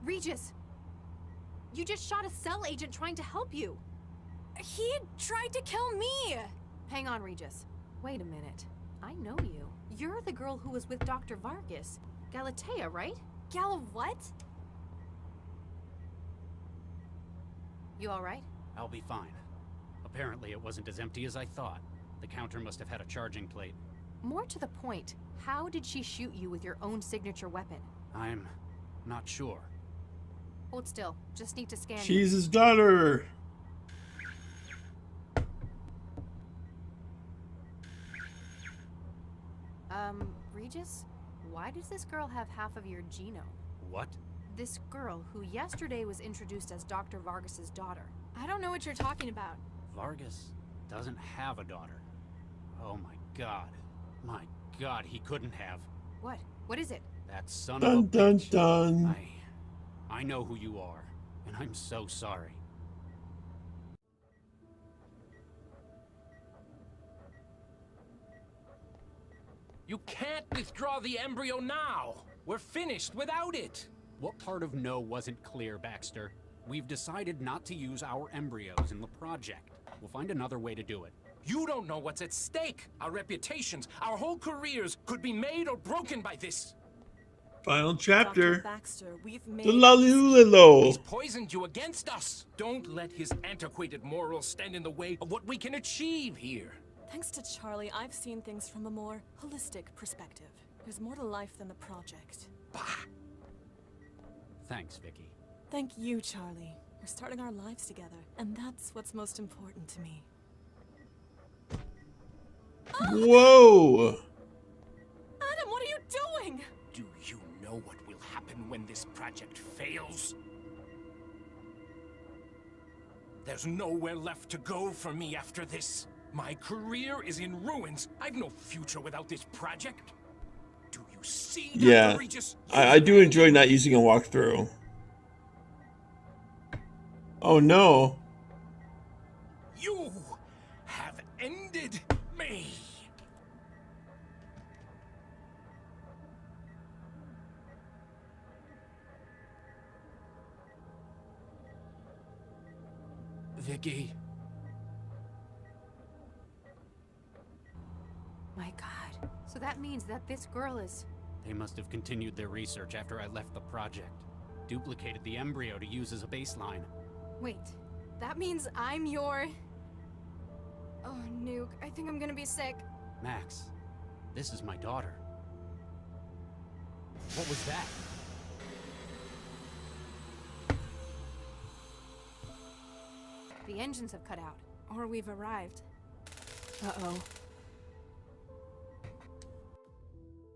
Regis! You just shot a cell agent trying to help you! He tried to kill me! Hang on, Regis. Wait a minute. I know you. You're the girl who was with Dr. Vargas. Galatea, right? Gala what? You alright? I'll be fine. Apparently it wasn't as empty as I thought. The counter must have had a charging plate. More to the point, how did she shoot you with your own signature weapon? I'm not sure. Hold still. Just need to scan you. She's his daughter! Regis? Why does this girl have half of your genome? What? This girl, who yesterday was introduced as Dr. Vargas's daughter. I don't know what you're talking about. Vargas doesn't have a daughter. Oh my god. My god, he couldn't have. What? What is it? That son Dun of a dun bitch. dun. I know who you are, and I'm so sorry. You can't withdraw the embryo now! We're finished without it! What part of no wasn't clear, Baxter? We've decided not to use our embryos in the project. We'll find another way to do it. You don't know what's at stake! Our reputations, our whole careers could be made or broken by this! Final chapter. Dr. Baxter, we've made... The Lalulilo. He's poisoned you against us! Don't let his antiquated morals stand in the way of what we can achieve here! Thanks to Charlie, I've seen things from a more holistic perspective. There's more to life than the project. Bah! Thanks, Vicky. Thank you, Charlie. We're starting our lives together, and that's what's most important to me. Whoa! Adam, what are you doing? Do you know what will happen when this project fails? There's nowhere left to go for me after this. My career is in ruins. I've no future without this project. Do you see, Yeah, Dr. Regis? I do enjoy not using a walkthrough. Oh no. You have ended me. Vicky. My god. So that means that this girl is... They must have continued their research after I left the project. Duplicated the embryo to use as a baseline. Wait, that means I'm your... Oh, Nuke, I think I'm gonna be sick. Max, this is my daughter. What was that? The engines have cut out. Or we've arrived. Uh-oh.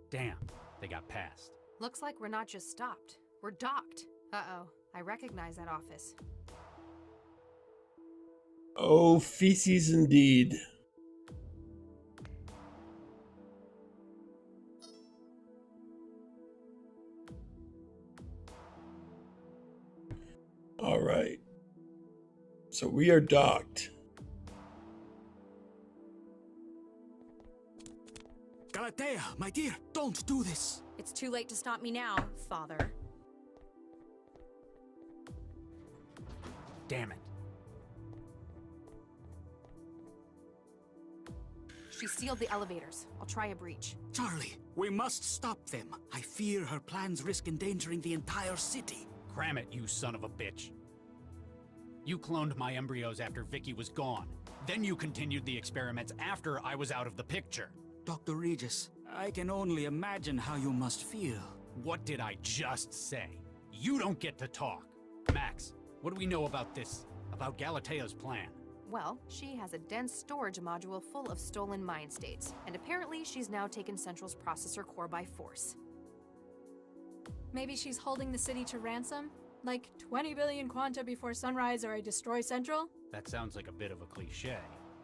Damn, they got past. Looks like we're not just stopped. We're docked. Uh-oh. I recognize that office. Oh, feces indeed. All right. So we are docked. Galatea, my dear, don't do this. It's too late to stop me now, Father. Damn it. She sealed the elevators. I'll try a breach. Charlie, we must stop them. I fear her plans risk endangering the entire city. Cram it, you son of a bitch. You cloned my embryos after Vicky was gone. Then you continued the experiments after I was out of the picture. Dr. Regis, I can only imagine how you must feel. What did I just say? You don't get to talk. Max, what do we know about this? About Galatea's plan? Well, she has a dense storage module full of stolen mind states, and apparently she's now taken Central's processor core by force. Maybe she's holding the city to ransom? Like 20 billion quanta before sunrise or I destroy Central? That sounds like a bit of a cliche.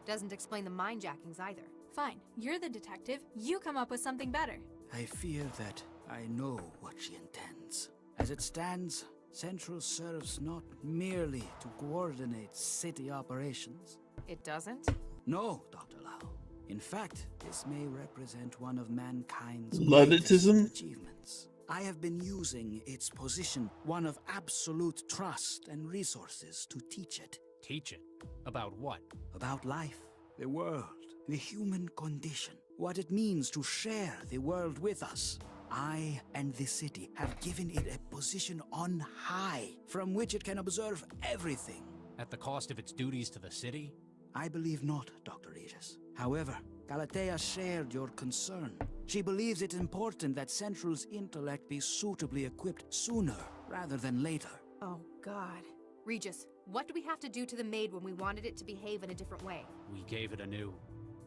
Doesn't explain the mindjackings either. Fine, you're the detective. You come up with something better. I fear that I know what she intends. As it stands, Central serves not merely to coordinate city operations. It doesn't? No, Dr. Lau. In fact, this may represent one of mankind's Ludditism? greatest achievements. I have been using its position, one of absolute trust and resources, to teach it. Teach it? About what? About life, the world, the human condition, what it means to share the world with us. I and the city have given it a position on high, from which it can observe everything. At the cost of its duties to the city? I believe not, Dr. Regis. However, Galatea shared your concern. She believes it important that Central's intellect be suitably equipped sooner rather than later. Oh, God. Regis, what do we have to do to the maid when we wanted it to behave in a different way? We gave it a new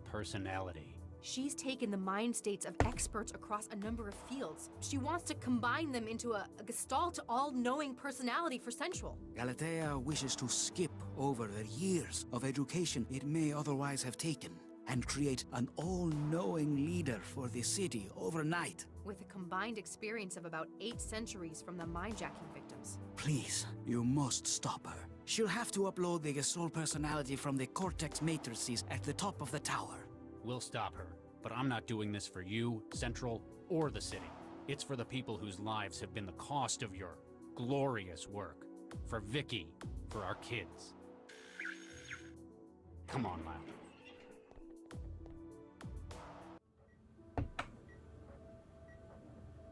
personality. She's taken the mind states of experts across a number of fields. She wants to combine them into a gestalt, all-knowing personality for Central. Galatea wishes to skip over the years of education it may otherwise have taken and create an all-knowing leader for the city overnight. With a combined experience of about 8 centuries from the mindjacking victims. Please, you must stop her. She'll have to upload the gestalt personality from the cortex matrices at the top of the tower. We'll stop her, but I'm not doing this for you, Central, or the city. It's for the people whose lives have been the cost of your glorious work. For Vicky, for our kids. Come on, Lau.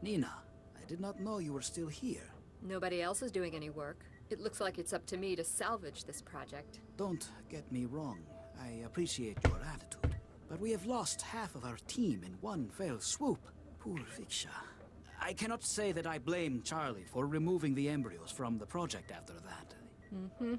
Nina, I did not know you were still here. Nobody else is doing any work. It looks like it's up to me to salvage this project. Don't get me wrong. I appreciate your attitude. But we have lost half of our team in one fell swoop. Poor Viksha. I cannot say that I blame Charlie for removing the embryos from the project after that. Mm-hmm.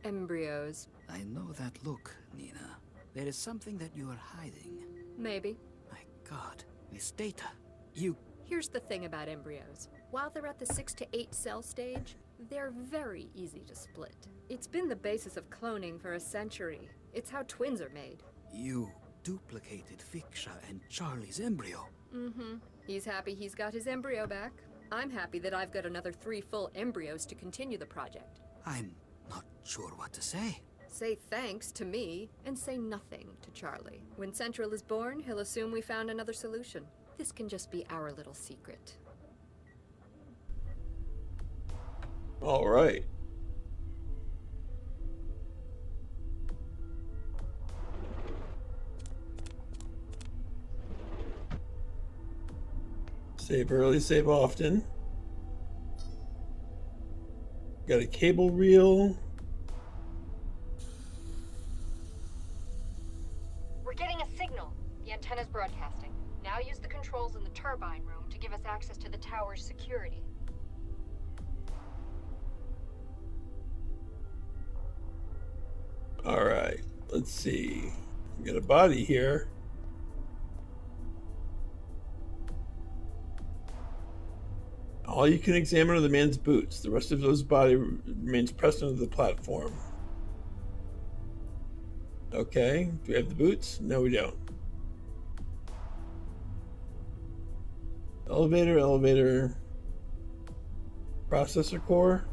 Embryos. I know that look, Nina. There is something that you are hiding. Maybe. My God, this data. You... Here's the thing about embryos. While they're at the 6 to 8 cell stage, they're very easy to split. It's been the basis of cloning for a century. It's how twins are made. You duplicated Viksha and Charlie's embryo. Mm-hmm. He's happy he's got his embryo back. I'm happy that I've got another 3 full embryos to continue the project. I'm not sure what to say. Say thanks to me, and say nothing to Charlie. When Central is born, he'll assume we found another solution. This can just be our little secret. All right. Save early, save often. Got a cable reel. We're getting a signal. The antenna's broadcasting. Now use the controls in the turbine room to give us access to the tower's security. All right, let's see. We got a body here. All you can examine are the man's boots. The rest of his body remains pressed into the platform. Okay, do we have the boots? No, we don't. Elevator, elevator. Processor core.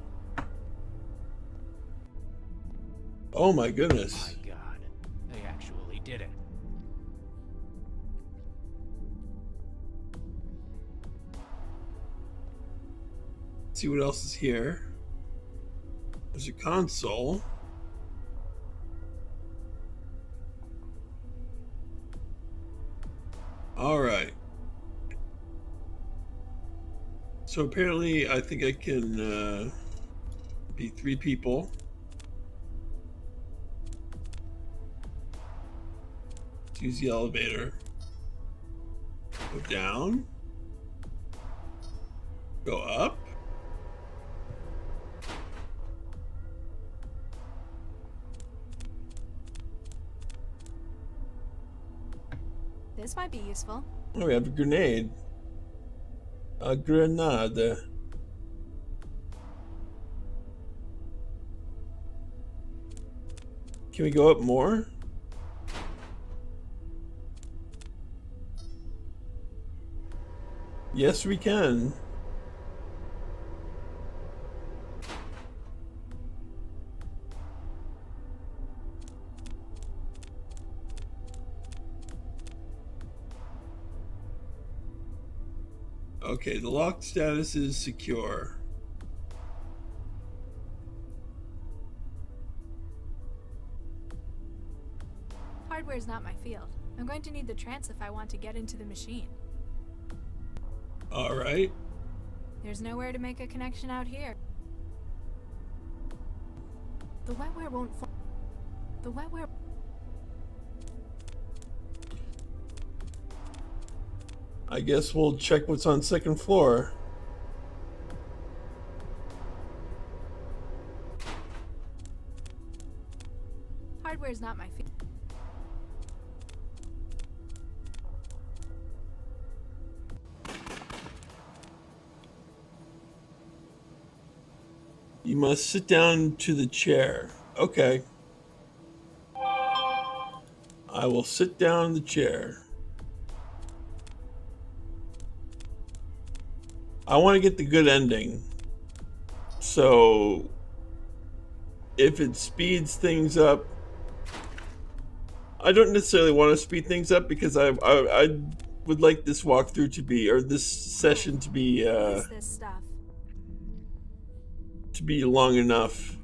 Oh my goodness. My God, they actually did it. Let's see what else is here. There's a console. All right. So apparently I think I can be 3 people. Let's use the elevator. Go down. Go up. This might be useful. Oh, we have a grenade. A grenade. Can we go up more? Yes, we can. Okay, the locked status is secure. Hardware's not my field. I'm going to need the trance if I want to get into the machine. All right. There's nowhere to make a connection out here. The wetware won't The wetware... I guess we'll check what's on 2nd floor. Hardware's not my field. You must sit down to the chair. Okay. I will sit down in the chair. I want to get the good ending. So if it speeds things up, I don't necessarily want to speed things up because I would like this walkthrough to be, or this session to be This stuff. to be long enough.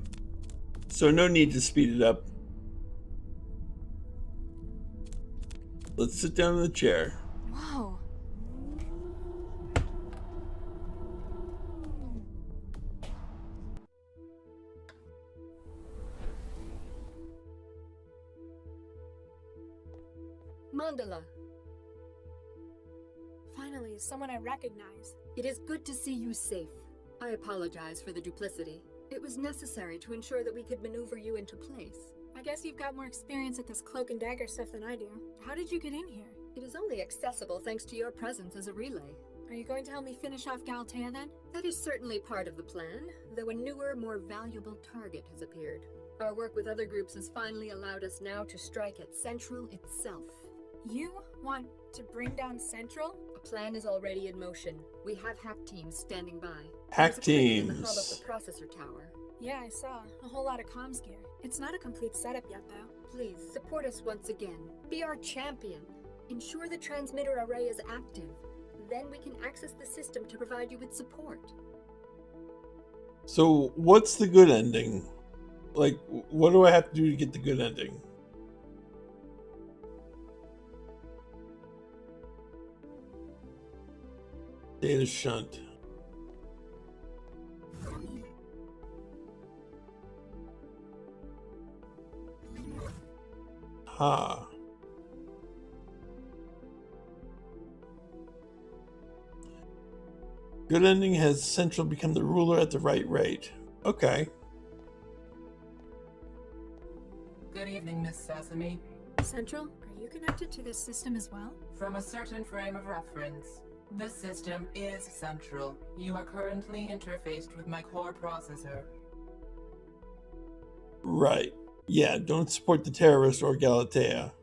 So no need to speed it up. Let's sit down in the chair. Whoa. Mandala. Finally, she's someone I recognize. It is good to see you safe. I apologize for the duplicity. It was necessary to ensure that we could maneuver you into place. I guess you've got more experience at this cloak and dagger stuff than I do. How did you get in here? It is only accessible thanks to your presence as a relay. Are you going to help me finish off Galatea then? That is certainly part of the plan, though a newer, more valuable target has appeared. Our work with other groups has finally allowed us now to strike at Central itself. You want to bring down Central? A plan is already in motion. We have hack teams standing by. Hack teams. In the hub of the processor tower. Yeah, I saw. A whole lot of comms gear. It's not a complete setup yet, though. Please, support us once again. Be our champion. Ensure the transmitter array is active. Then we can access the system to provide you with support. So, what's the good ending? Like, what do I have to do to get the good ending? Data shunt. Ha. Good ending has Central become the ruler at the right rate. Okay. Good evening, Miss Sesame. Central, are you connected to this system as well? From a certain frame of reference, this system is Central. You are currently interfaced with my core processor. Right. Yeah, don't support the terrorists or Galatea.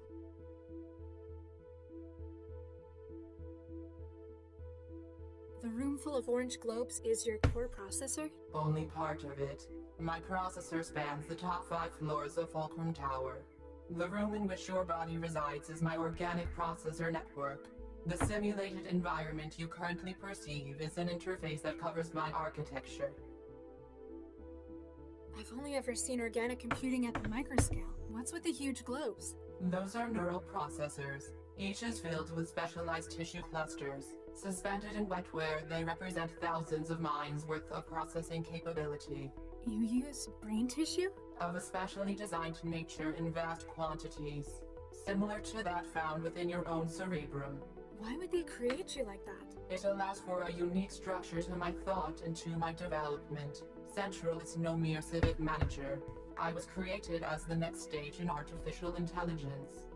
The room full of orange globes is your core processor? Only part of it. My processor spans the top 5 floors of Fulcrum Tower. The room in which your body resides is my organic processor network. The simulated environment you currently perceive is an interface that covers my architecture. I've only ever seen organic computing at the microscale. What's with the huge globes? Those are neural processors. Each is filled with specialized tissue clusters. Suspended in wetware, they represent thousands of minds worth of processing capability. You use brain tissue? Of a specially designed nature in vast quantities, similar to that found within your own cerebrum. Why would they create you like that? It allows for a unique structure to my thought and to my development. Central is no mere civic manager. I was created as the next stage in artificial intelligence.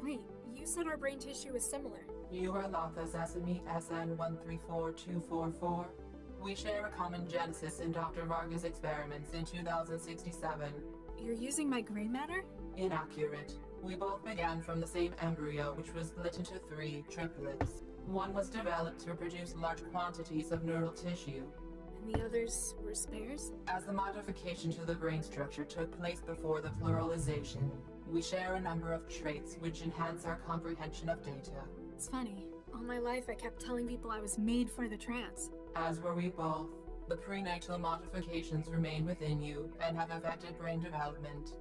Wait, you said our brain tissue is similar. You are Latha Sesame SN134244. We share a common genesis in Dr. Vargas' experiments in 2067. You're using my gray matter? Inaccurate. We both began from the same embryo, which was split into 3 triplets. One was developed to produce large quantities of neural tissue. And the others were spares? As the modification to the brain structure took place before the pluralization, we share a number of traits which enhance our comprehension of data. It's funny. All my life I kept telling people I was made for the trance. As were we both. The prenatal modifications remain within you and have affected brain development.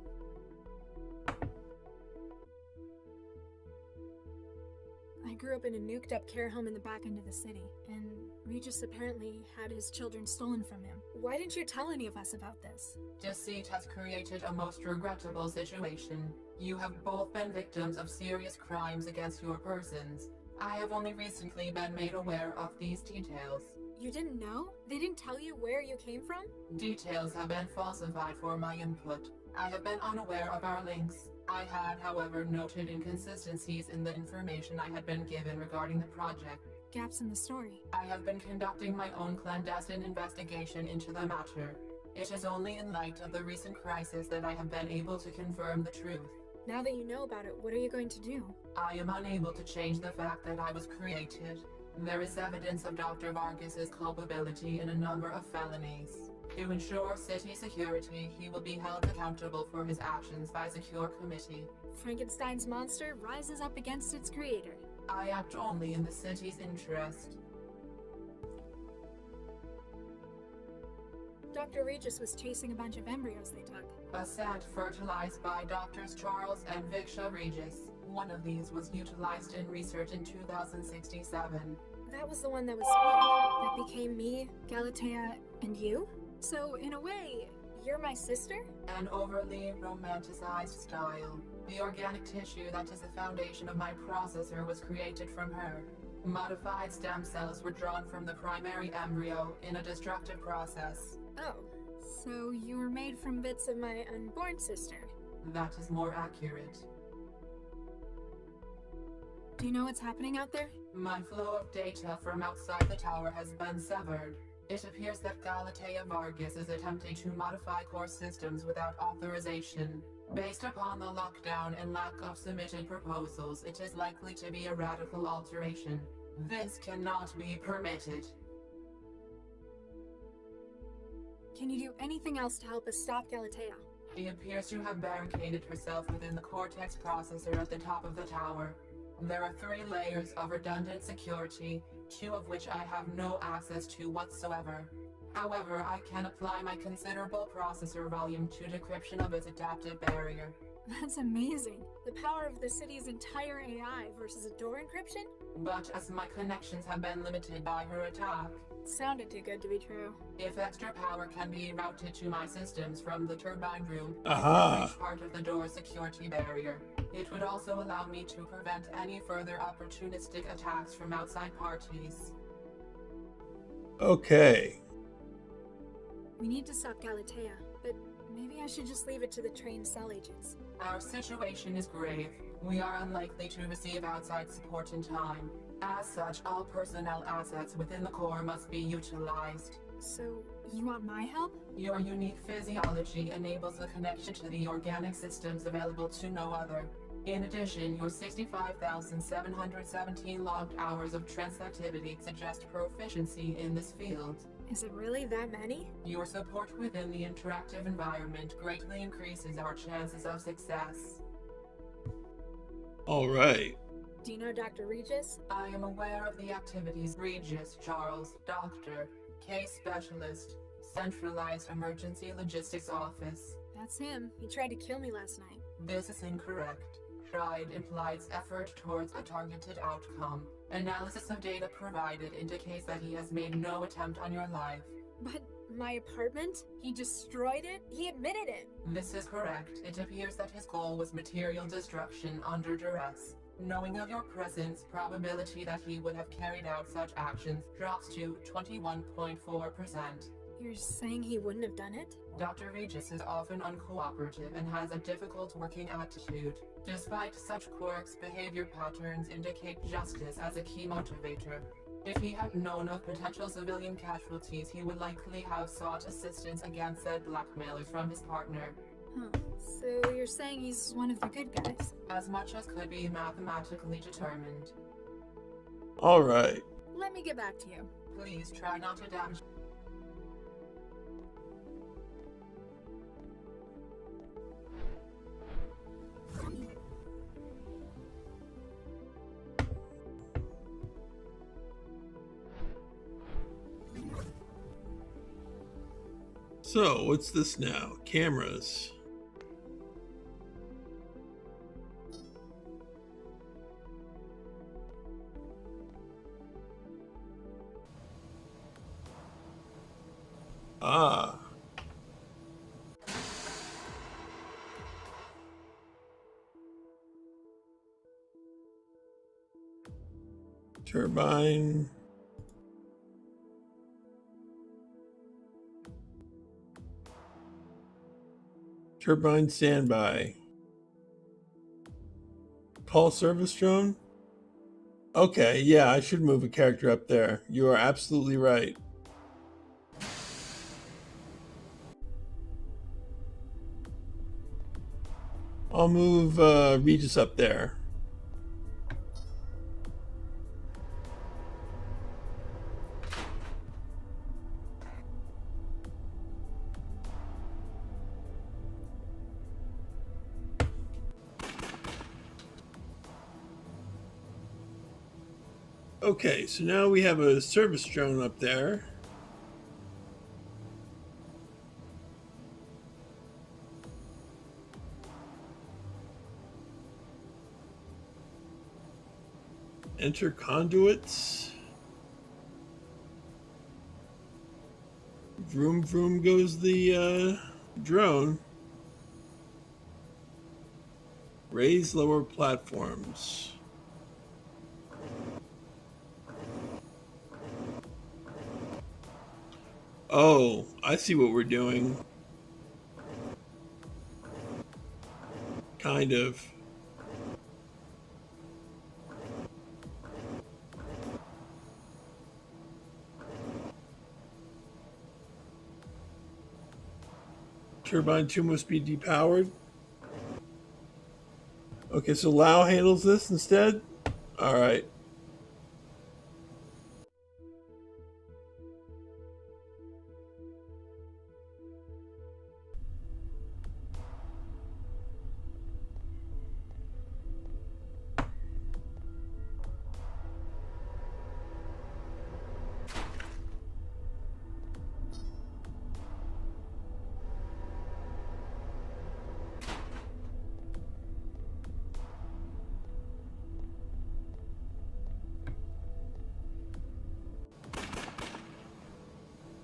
I grew up in a nuked up care home in the back end of the city, and Regis apparently had his children stolen from him. Why didn't you tell any of us about this? Deceit has created a most regrettable situation. You have both been victims of serious crimes against your persons. I have only recently been made aware of these details. You didn't know? They didn't tell you where you came from? Details have been falsified for my input. I have been unaware of our links. I had, however, noted inconsistencies in the information I had been given regarding the project. Gaps in the story. I have been conducting my own clandestine investigation into the matter. It is only in light of the recent crisis that I have been able to confirm the truth. Now that you know about it, what are you going to do? I am unable to change the fact that I was created. There is evidence of Dr. Vargas' culpability in a number of felonies. To ensure city security, he will be held accountable for his actions by a secure committee. Frankenstein's monster rises up against its creator. I act only in the city's interest. Dr. Regis was chasing a bunch of embryos they took. A set fertilized by Drs. Charles and Viksha Regis. One of these was utilized in research in 2067. That was the one that was split. That became me, Galatea, and you? So, in a way, you're my sister? An overly romanticized style. The organic tissue that is the foundation of my processor was created from her. Modified stem cells were drawn from the primary embryo in a destructive process. Oh, so you were made from bits of my unborn sister. That is more accurate. Do you know what's happening out there? My flow of data from outside the tower has been severed. It appears that Galatea Vargas is attempting to modify core systems without authorization. Based upon the lockdown and lack of submitted proposals, it is likely to be a radical alteration. This cannot be permitted. Can you do anything else to help us stop Galatea? She appears to have barricaded herself within the Cortex processor at the top of the tower. There are 3 layers of redundant security, 2 of which I have no access to whatsoever. However, I can apply my considerable processor volume to decryption of its adaptive barrier. That's amazing. The power of the city's entire AI versus a door encryption? But as my connections have been limited by her attack... Sounded too good to be true. If extra power can be routed to my systems from the turbine room, Aha! it would reach part of the door's security barrier. It would also allow me to prevent any further opportunistic attacks from outside parties. Okay. We need to stop Galatea, but maybe I should just leave it to the trained cell agents. Our situation is grave. We are unlikely to receive outside support in time. As such, all personnel assets within the core must be utilized. So, you want my help? Your unique physiology enables the connection to the organic systems available to no other. In addition, your 65,717 logged hours of transactivity suggest proficiency in this field. Is it really that many? Your support within the interactive environment greatly increases our chances of success. All right. Do you know Dr. Regis? I am aware of the activities. Regis, Charles, Doctor, Case Specialist, Centralized Emergency Logistics Office. That's him. He tried to kill me last night. This is incorrect. Tried implies effort towards a targeted outcome. Analysis of data provided indicates that he has made no attempt on your life. But my apartment? He destroyed it? He admitted it. This is correct. It appears that his goal was material destruction under duress. Knowing of your presence, probability that he would have carried out such actions drops to 21.4%. You're saying he wouldn't have done it? Dr. Regis is often uncooperative and has a difficult working attitude. Despite such quirks, behavior patterns indicate justice as a key motivator. If he had known of potential civilian casualties, he would likely have sought assistance against said blackmailers from his partner. Huh. So you're saying he's one of the good guys? As much as could be mathematically determined. All right. Let me get back to you. Please try not to damage. So, what's this now? Cameras. Ah. Turbine. Turbine standby. Call service drone? Okay, yeah, I should move a character up there. You are absolutely right. I'll move Regis up there. Okay, so now we have a service drone up there. Enter conduits. Vroom vroom goes the drone. Raise lower platforms. Oh, I see what we're doing. Kind of. Turbine 2 must be depowered. Okay, so Lao handles this instead? Alright.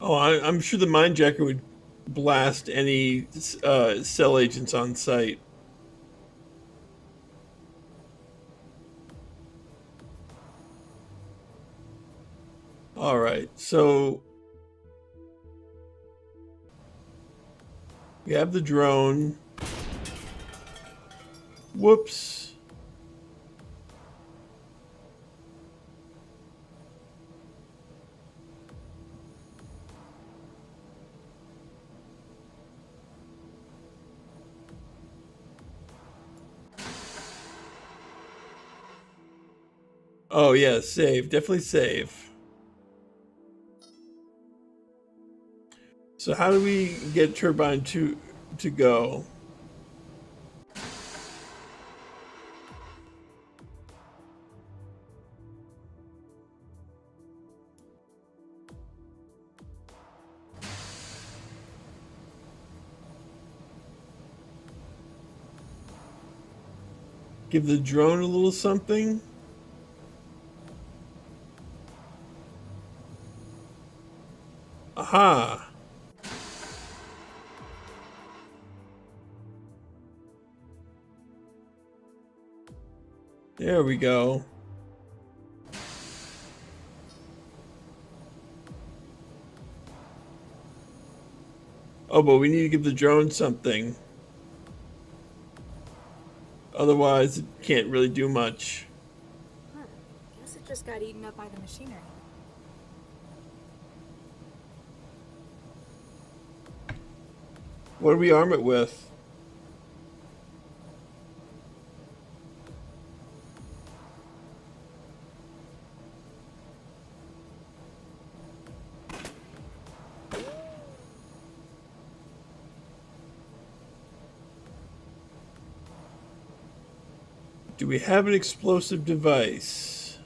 Oh, I'm sure the Mindjacker would blast any cell agents on site. Alright, so we have the drone. Whoops. Oh yeah, save. Definitely save. So how do we get Turbine 2 to go? Give the drone a little something? Aha! There we go. Oh, but we need to give the drone something. Otherwise, it can't really do much. Huh. Guess it just got eaten up by the machinery. What do we arm it with? Do we have an explosive device?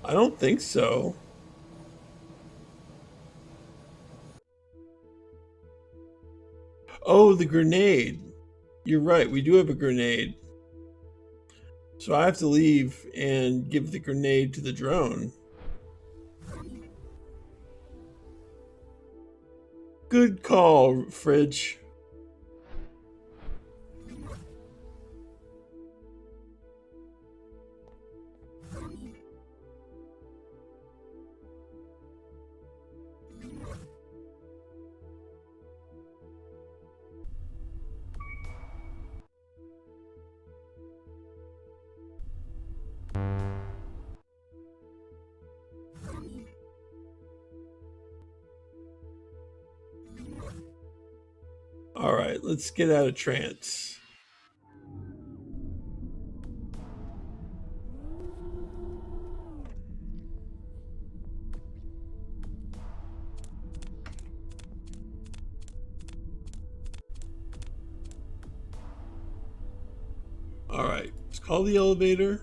I don't think so. Oh, the grenade. You're right, we do have a grenade. So I have to leave and give the grenade to the drone. Good call, Fridge. All right, let's get out of trance. All right, let's call the elevator.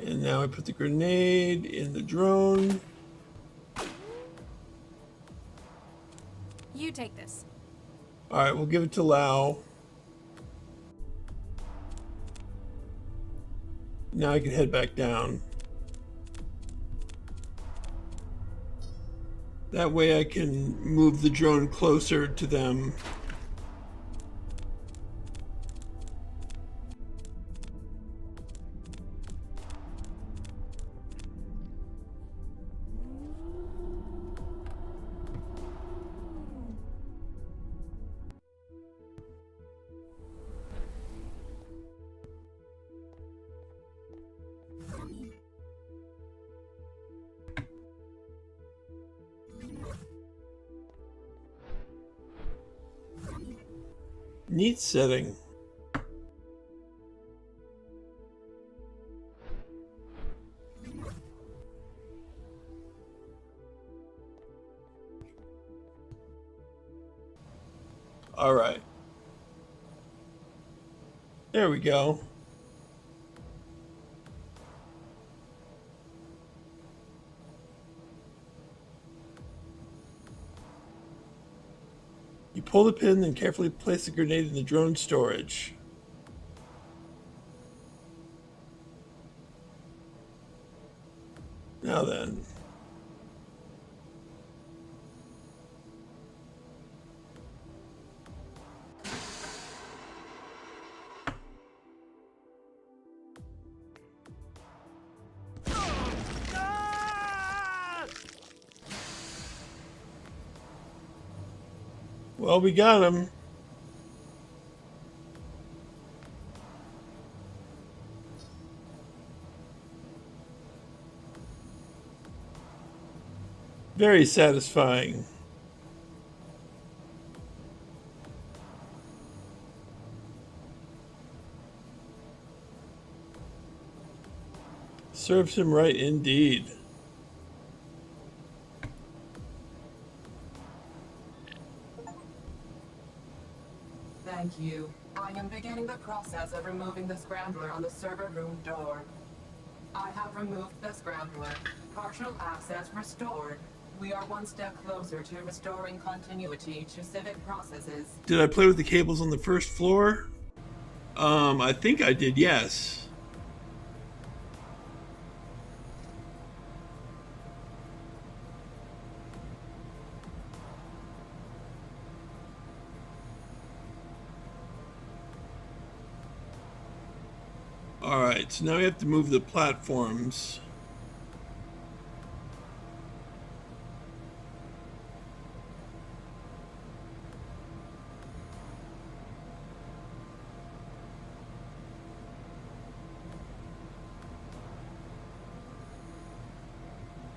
And now I put the grenade in the drone. You take this. All right, we'll give it to Lao. Now I can head back down. That way I can move the drone closer to them. Neat setting. All right. There we go. You pull the pin and carefully place the grenade in the drone storage. Now then. Well, we got him. Very satisfying. Serves him right indeed. Thank you. I am beginning the process of removing the scrambler on the server room door. I have removed the scrambler. Partial access restored. We are one step closer to restoring continuity to civic processes. Did I play with the cables on the first floor? I think I did, yes. Alright, so now we have to move the platforms.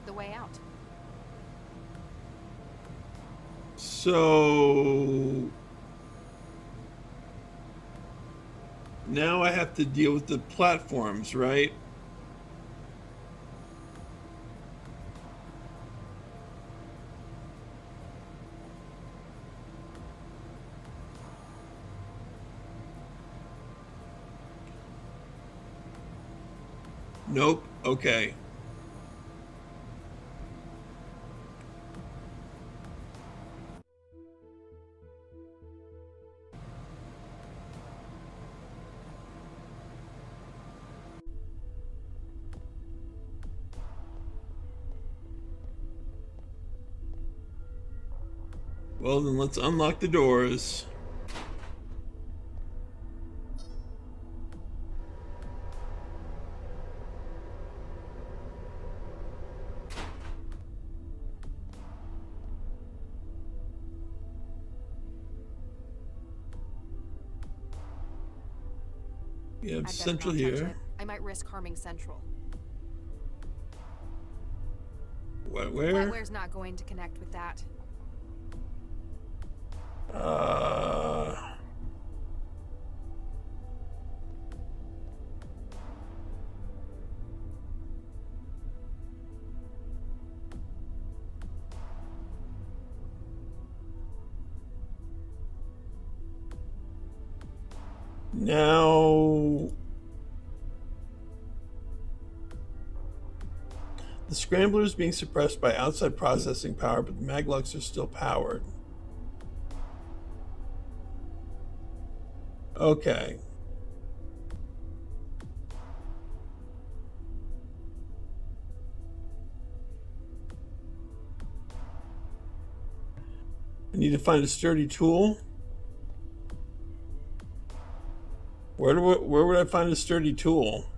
The way out. So now I have to deal with the platforms, right? Nope. Okay. Well, then let's unlock the doors. We have Central here. I might risk harming Central. What, where? Whiteware's not going to connect with that. Now the scrambler is being suppressed by outside processing power, but the maglocks are still powered. Okay. I need to find a sturdy tool. Where would I find a sturdy tool?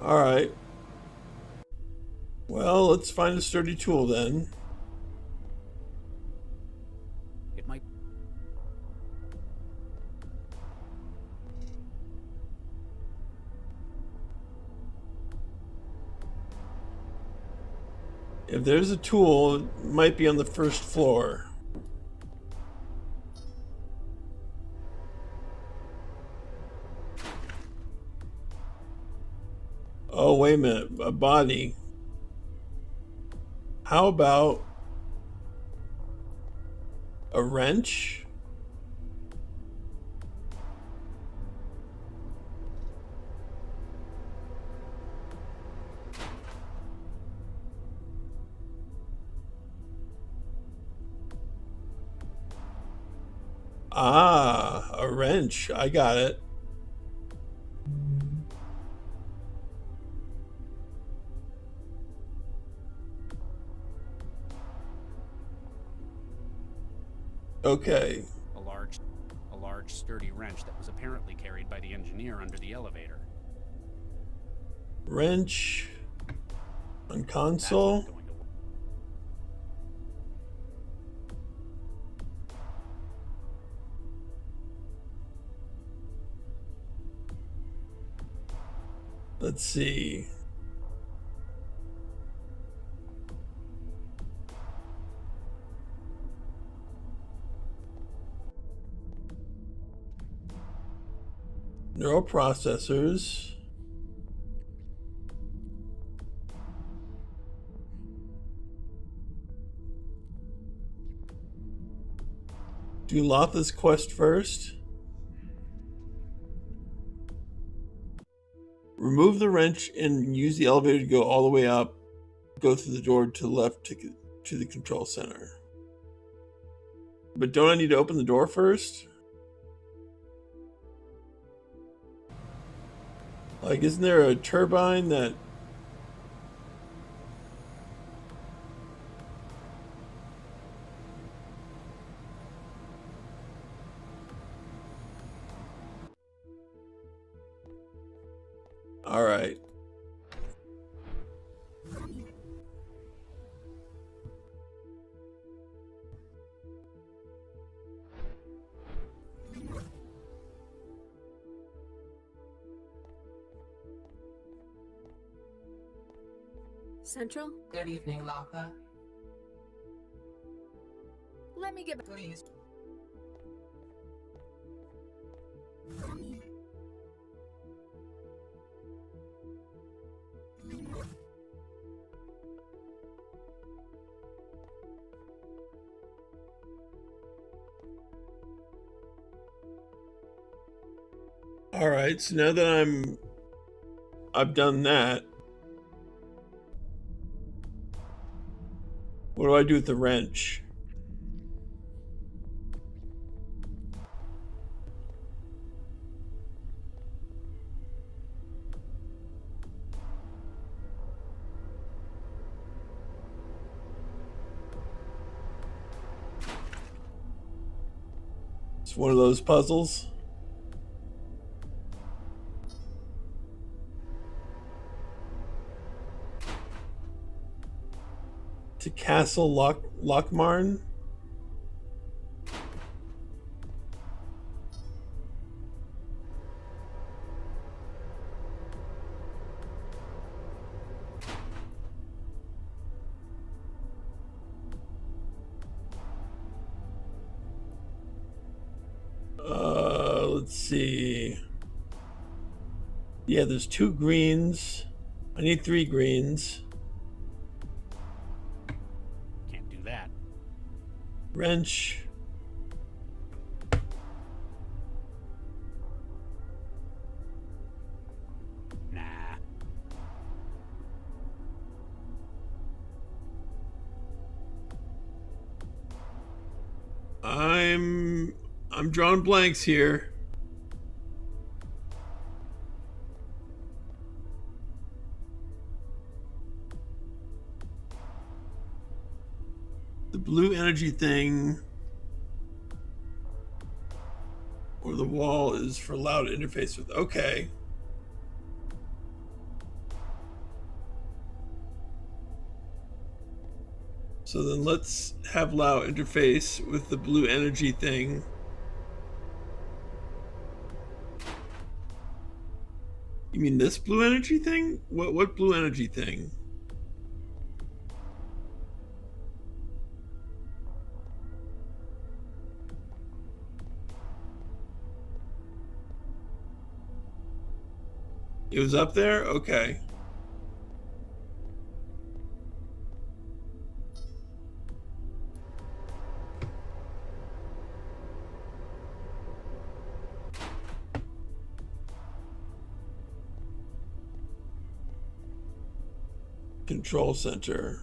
All right. Well, let's find a sturdy tool then. It might. If there's a tool, it might be on the first floor. Oh, wait a minute. A body. How about a wrench? Ah, a wrench. I got it. Okay. A large sturdy wrench that was apparently carried by the engineer under the elevator. Wrench on console. Let's see. Neural processors. Do Lotha's quest first. Remove the wrench and use the elevator to go all the way up. Go through the door to the left to the control center. But don't I need to open the door first? Like, isn't there a turbine that... All right. Central? Good evening, Lotha. Let me get... Please. All right, so now that I've done that, what do I do with the wrench? It's one of those puzzles. To Castle Lockmarn. Let's see. Yeah, there's 2 greens. I need 3 greens. Can't do that. Wrench. Nah. I'm drawing blanks here. The blue energy thing or the wall is for loud interface with. Okay. So then let's have loud interface with the blue energy thing. You mean this blue energy thing? What blue energy thing? It was up there? Okay. Control center.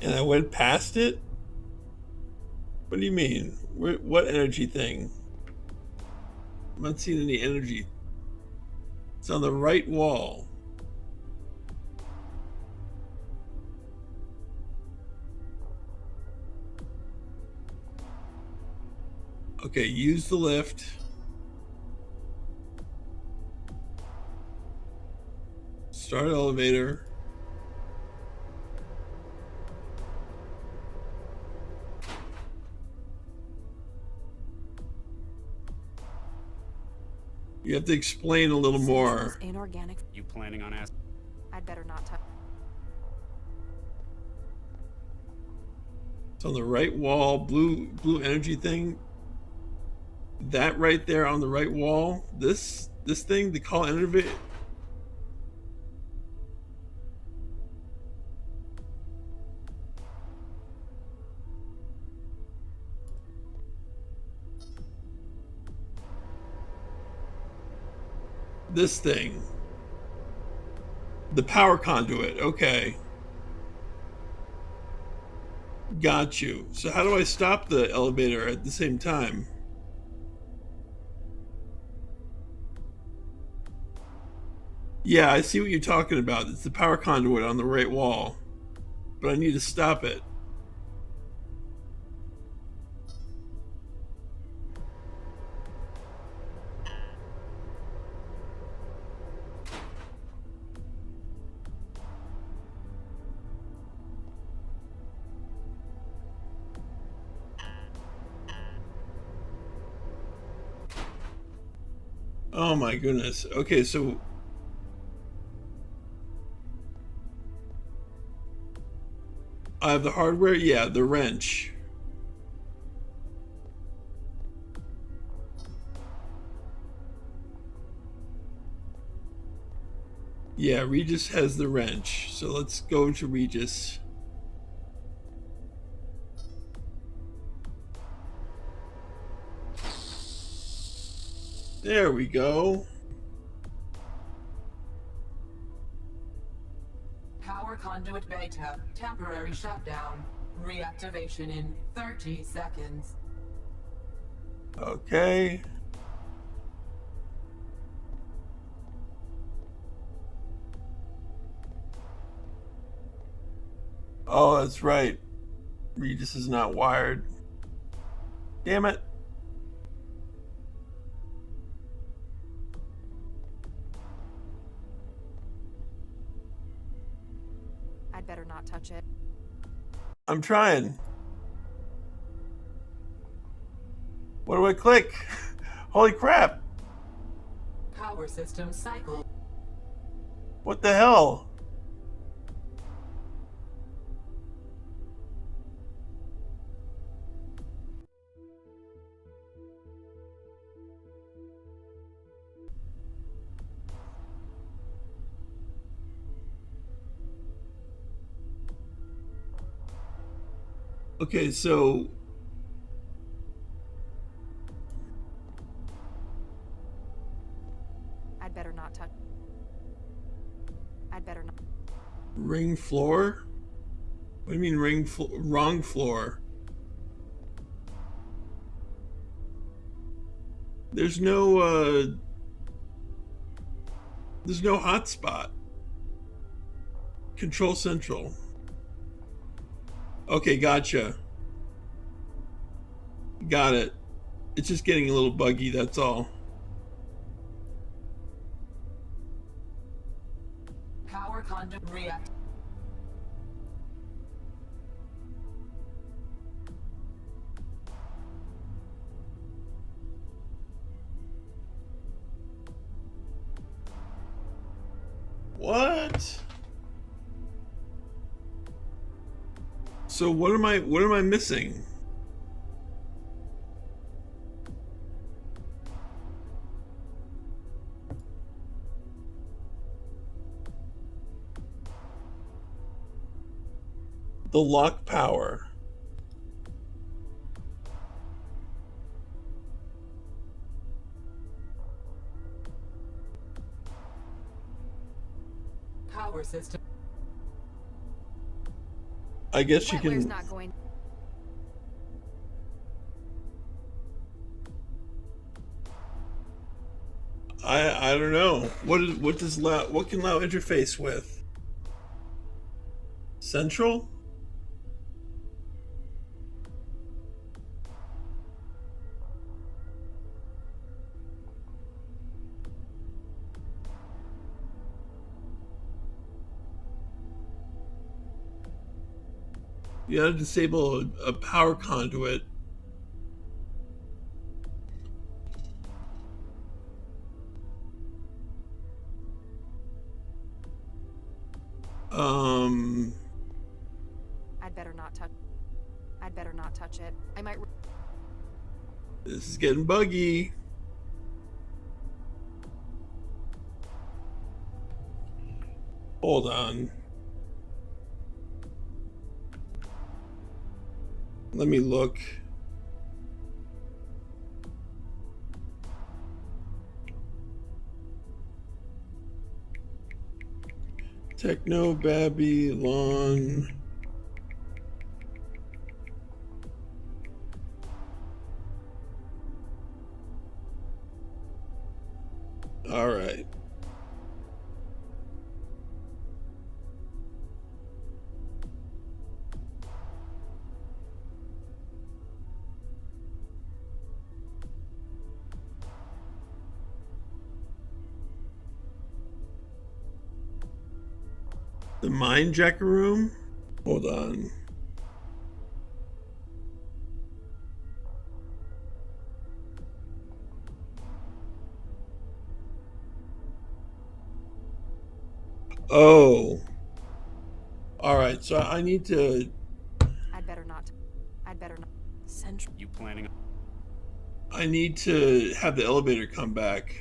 And I went past it? What do you mean? What energy thing? I'm not seeing any energy. It's on the right wall. Okay, use the lift. Start elevator. You have to explain a little more. Inorganic. You planning on asking? I'd better not touch. It's on the right wall, blue energy thing. That right there on the right wall. This thing, the call energy. This thing. The power conduit. Okay. Got you. So how do I stop the elevator at the same time? Yeah, I see what you're talking about. It's the power conduit on the right wall. But I need to stop it. Oh my goodness. Okay, so I have the hardware. Yeah, the wrench. Yeah, Regis has the wrench. So let's go to Regis. There we go. Power conduit beta. Temporary shutdown. Reactivation in 30 seconds. Okay. Oh, that's right. Regis is not wired. Damn it. I'd better not touch it. I'm trying. What do I click? Holy crap. Power system cycle. What the hell? Okay, so I'd better not touch. I'd better not. Ring floor? What do you mean wrong floor? There's no hotspot. Control Central. Okay, gotcha. Got it. It's just getting a little buggy, that's all. Power conduit react. What? So what am I missing? The lock power. Power system. I guess you Wetware's can. not going. I don't know. What can Lao interface with? Central? You gotta disable a power conduit. I'd better not touch. I'd better not touch it. I might. This is getting buggy. Hold on. Let me look. Technobabylon. All right. The mine jacker room? Hold on. Oh. Alright, so I need to... I'd better not. I'd better not. Central. You planning on... I need to have the elevator come back.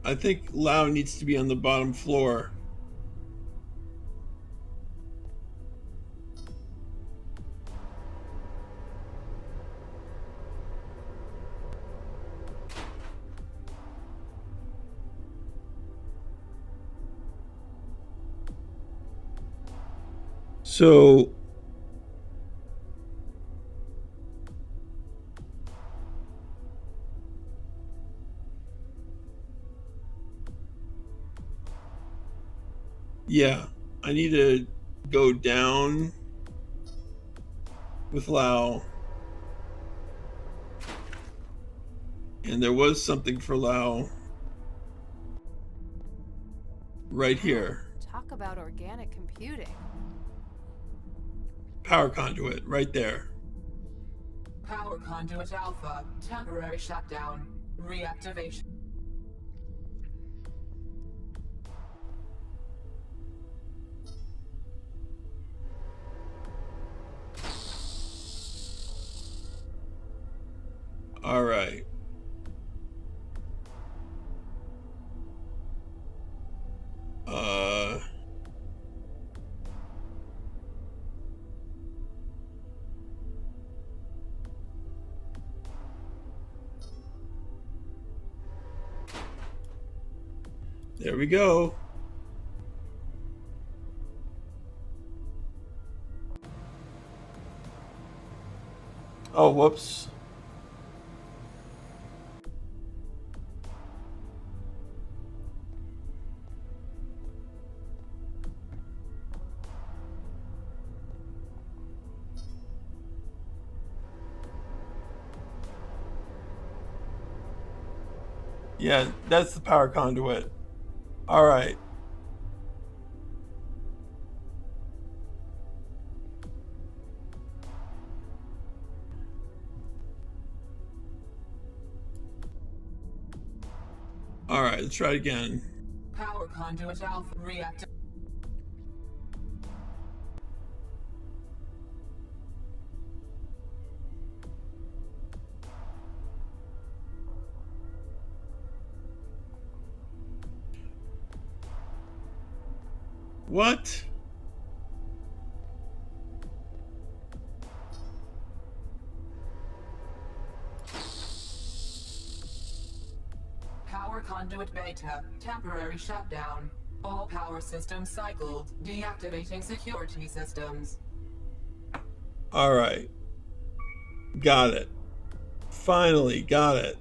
I think Lao needs to be on the bottom floor. So yeah, I need to go down with Lao. And there was something for Lao right here. Talk about organic computing. Power conduit right there. Power conduit alpha. Temporary shutdown. Reactivation. All right. There we go. Oh, whoops. Yeah, that's the power conduit. All right. All right, let's try it again. Power conduit alpha reactor. What? Power conduit beta. Temporary shutdown. All power systems cycled. Deactivating security systems. All right. Got it. Finally got it.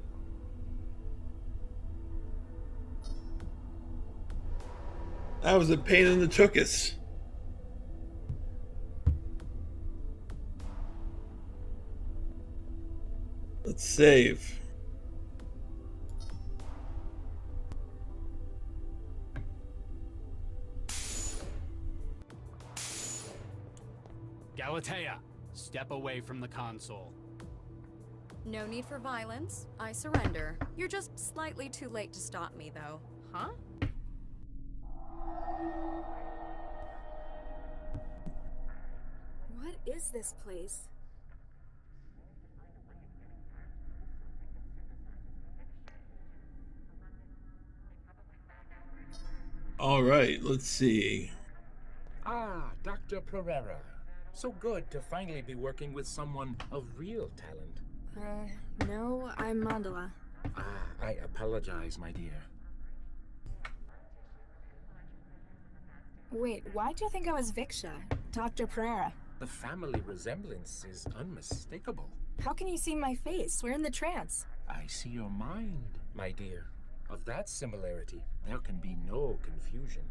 That was a pain in the tuchus. Let's save. Galatea, step away from the console. No need for violence. I surrender. You're just slightly too late to stop me, though. Huh? What is this place? All right, let's see. Ah, Dr. Pereira. So good to finally be working with someone of real talent. No, I'm Mandala. Ah, I apologize, my dear. Wait, why do you think I was Viksha? Dr. Pereira? The family resemblance is unmistakable. How can you see my face? We're in the trance. I see your mind, my dear. Of that similarity, there can be no confusion.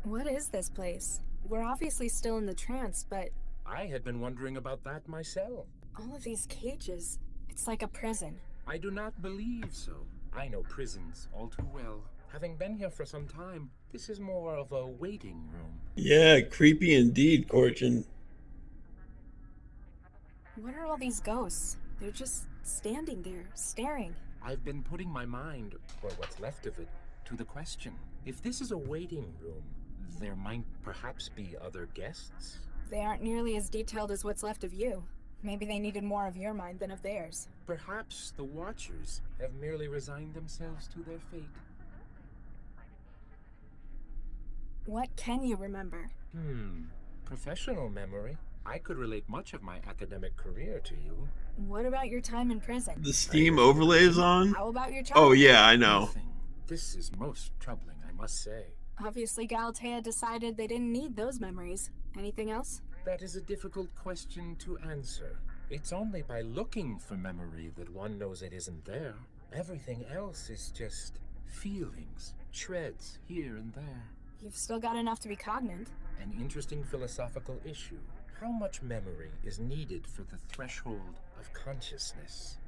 What is this place? We're obviously still in the trance, but... I had been wondering about that myself. all of these cages, it's like a prison. I do not believe so. I know prisons all too well. Having been here for some time, this is more of a waiting room. Yeah, creepy indeed, Corchin. What are all these ghosts? They're just standing there, staring. I've been putting my mind, or what's left of it, to the question. If this is a waiting room, there might perhaps be other guests? They aren't nearly as detailed as what's left of you. Maybe they needed more of your mind than of theirs. Perhaps the Watchers have merely resigned themselves to their fate. What can you remember? Professional memory. I could relate much of my academic career to you. What about your time in prison? The Steam overlay is on? How about your childhood? Oh yeah, I know. This is most troubling, I must say. Obviously, Galatea decided they didn't need those memories. Anything else? That is a difficult question to answer. It's only by looking for memory that one knows it isn't there. Everything else is just feelings, shreds here and there. You've still got enough to be cognate. An interesting philosophical issue. How much memory is needed for the threshold of consciousness?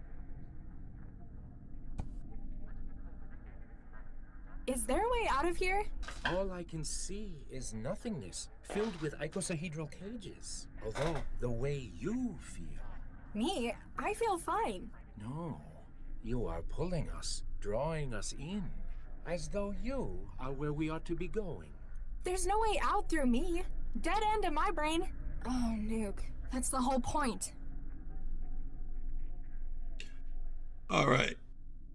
Is there a way out of here? All I can see is nothingness, filled with icosahedral cages. Although, the way you feel... Me? I feel fine. No. You are pulling us, drawing us in, as though you are where we ought to be going. There's no way out through me. Dead end in my brain. Oh, Nuke. That's the whole point. All right.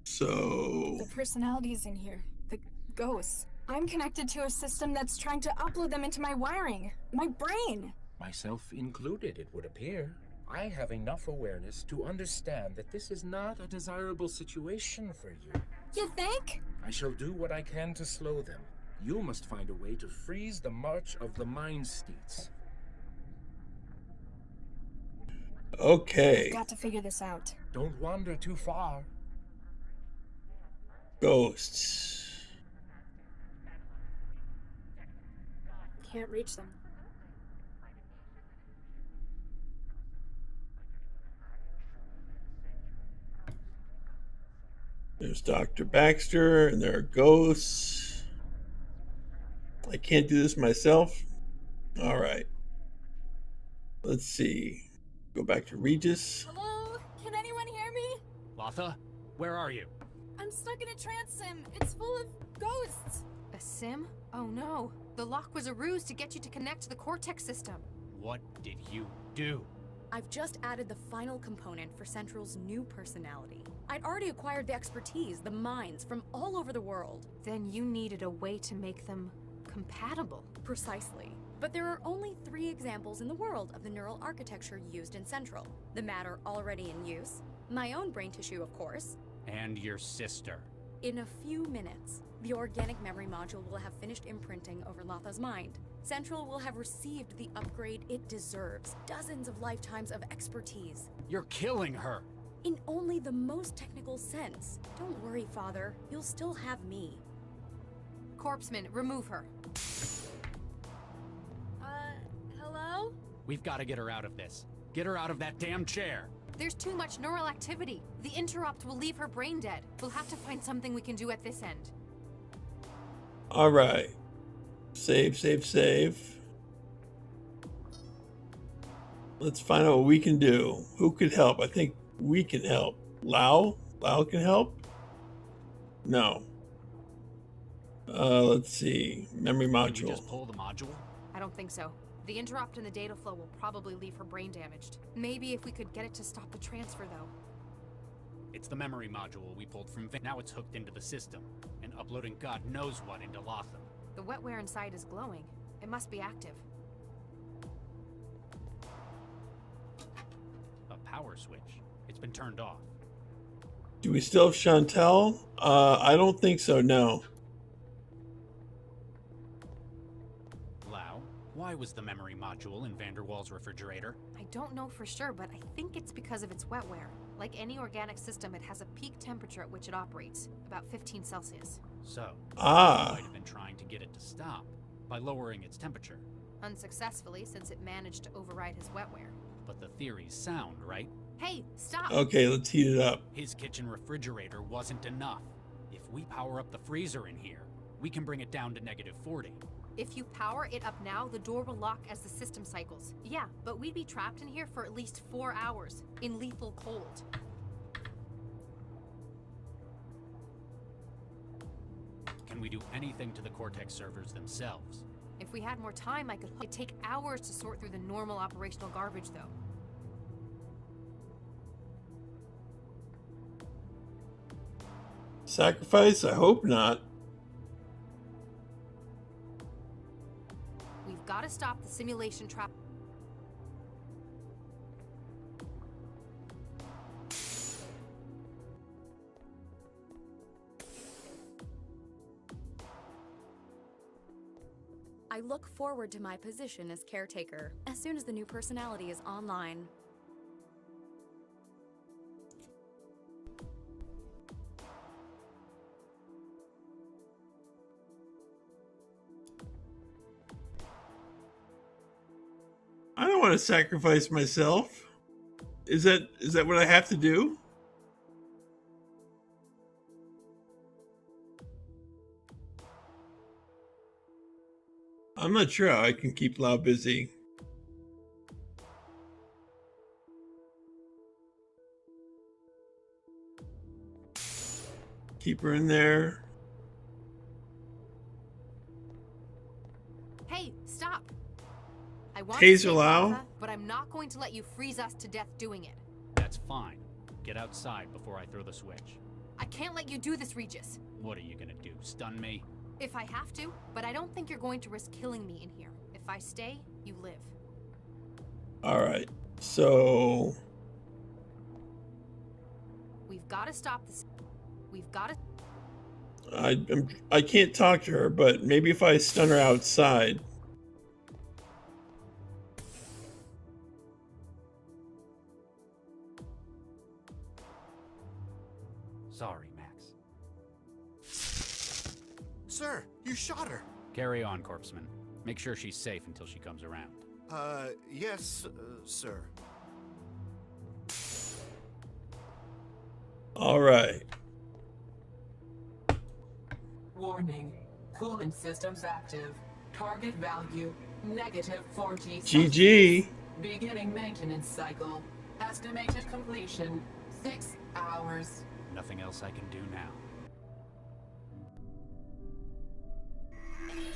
So The personalities in here, the ghosts. I'm connected to a system that's trying to upload them into my wiring, my brain. Myself included, it would appear. I have enough awareness to understand that this is not a desirable situation for you. You think? I shall do what I can to slow them. You must find a way to freeze the march of the Mind Steeds. okay. Got to figure this out. Don't wander too far. Ghosts. Can't reach them. There's Dr. Baxter, and there are ghosts. I can't do this myself. All right. Let's see. Go back to Regis. Hello? Can anyone hear me? Latha, where are you? I'm stuck in a trance sim. It's full of ghosts. A sim? Oh no. The lock was a ruse to get you to connect to the Cortex system. What did you do? I've just added the final component for Central's new personality. I'd already acquired the expertise, the minds from all over the world. Then you needed a way to make them compatible. Precisely. But there are only 3 examples in the world of the neural architecture used in Central. The matter already in use, my own brain tissue, of course. And your sister. In a few minutes, the organic memory module will have finished imprinting over Latha's mind. Central will have received the upgrade it deserves. Dozens of lifetimes of expertise. You're killing her. In only the most technical sense. Don't worry, Father. You'll still have me. Corpseman, remove her. Hello? We've got to get her out of this. Get her out of that damn chair. There's too much neural activity. The interrupt will leave her brain dead. We'll have to find something we can do at this end. All right. Save, save, save. Let's find out what we can do. Who could help? I think we can help. Lau? Lau can help? No. Let's see. Memory Can we module. just pull the module? I don't think so. The interrupt in the data flow will probably leave her brain damaged. Maybe if we could get it to stop the transfer, though. It's the memory module we pulled from Now it's hooked into the system and uploading God knows what into Lotham. The wetware inside is glowing. It must be active. A power switch. It's been turned off. Do we still have Chantel? I don't think so, no. Lau, why was the memory module in Vanderwall's refrigerator? I don't know for sure, but I think it's because of its wetware. Like any organic system, it has a peak temperature at which it operates, about 15 Celsius. So, you Ah. might have been trying to get it to stop by lowering its temperature. Unsuccessfully, since it managed to override his wetware. But the theory's sound, right? Hey, stop! Okay, let's heat it up. His kitchen refrigerator wasn't enough. If we power up the freezer in here, we can bring it down to -40. If you power it up now, the door will lock as the system cycles. Yeah, but we'd be trapped in here for at least 4 hours, in lethal cold. Can we do anything to the Cortex servers themselves? If we had more time, it'd take hours to sort through the normal operational garbage, though. Sacrifice? I hope not. We've got to stop the simulation trap. I look forward to my position as caretaker as soon as the new personality is online. I don't want to sacrifice myself. Is that what I have to do? I'm not sure how I can keep Lau busy. Keep her in there. Hey, stop! I want Taser to save Lau? Latha, but I'm not going to let you freeze us to death doing it. That's fine. Get outside before I throw the switch. I can't let you do this, Regis. What are you gonna do, stun me? If I have to, but I don't think you're going to risk killing me in here. If I stay, you live. Alright, so... We've got to stop this. We've got to... I can't talk to her, but maybe if I stun her outside. Sorry, Max. Sir, you shot her. Carry on, Corpseman. Make sure she's safe until she comes around. Yes, sir. Alright. Warning. Coolant systems active. Target value -40. GG. Beginning maintenance cycle. Estimated completion 6 hours. Nothing else I can do now.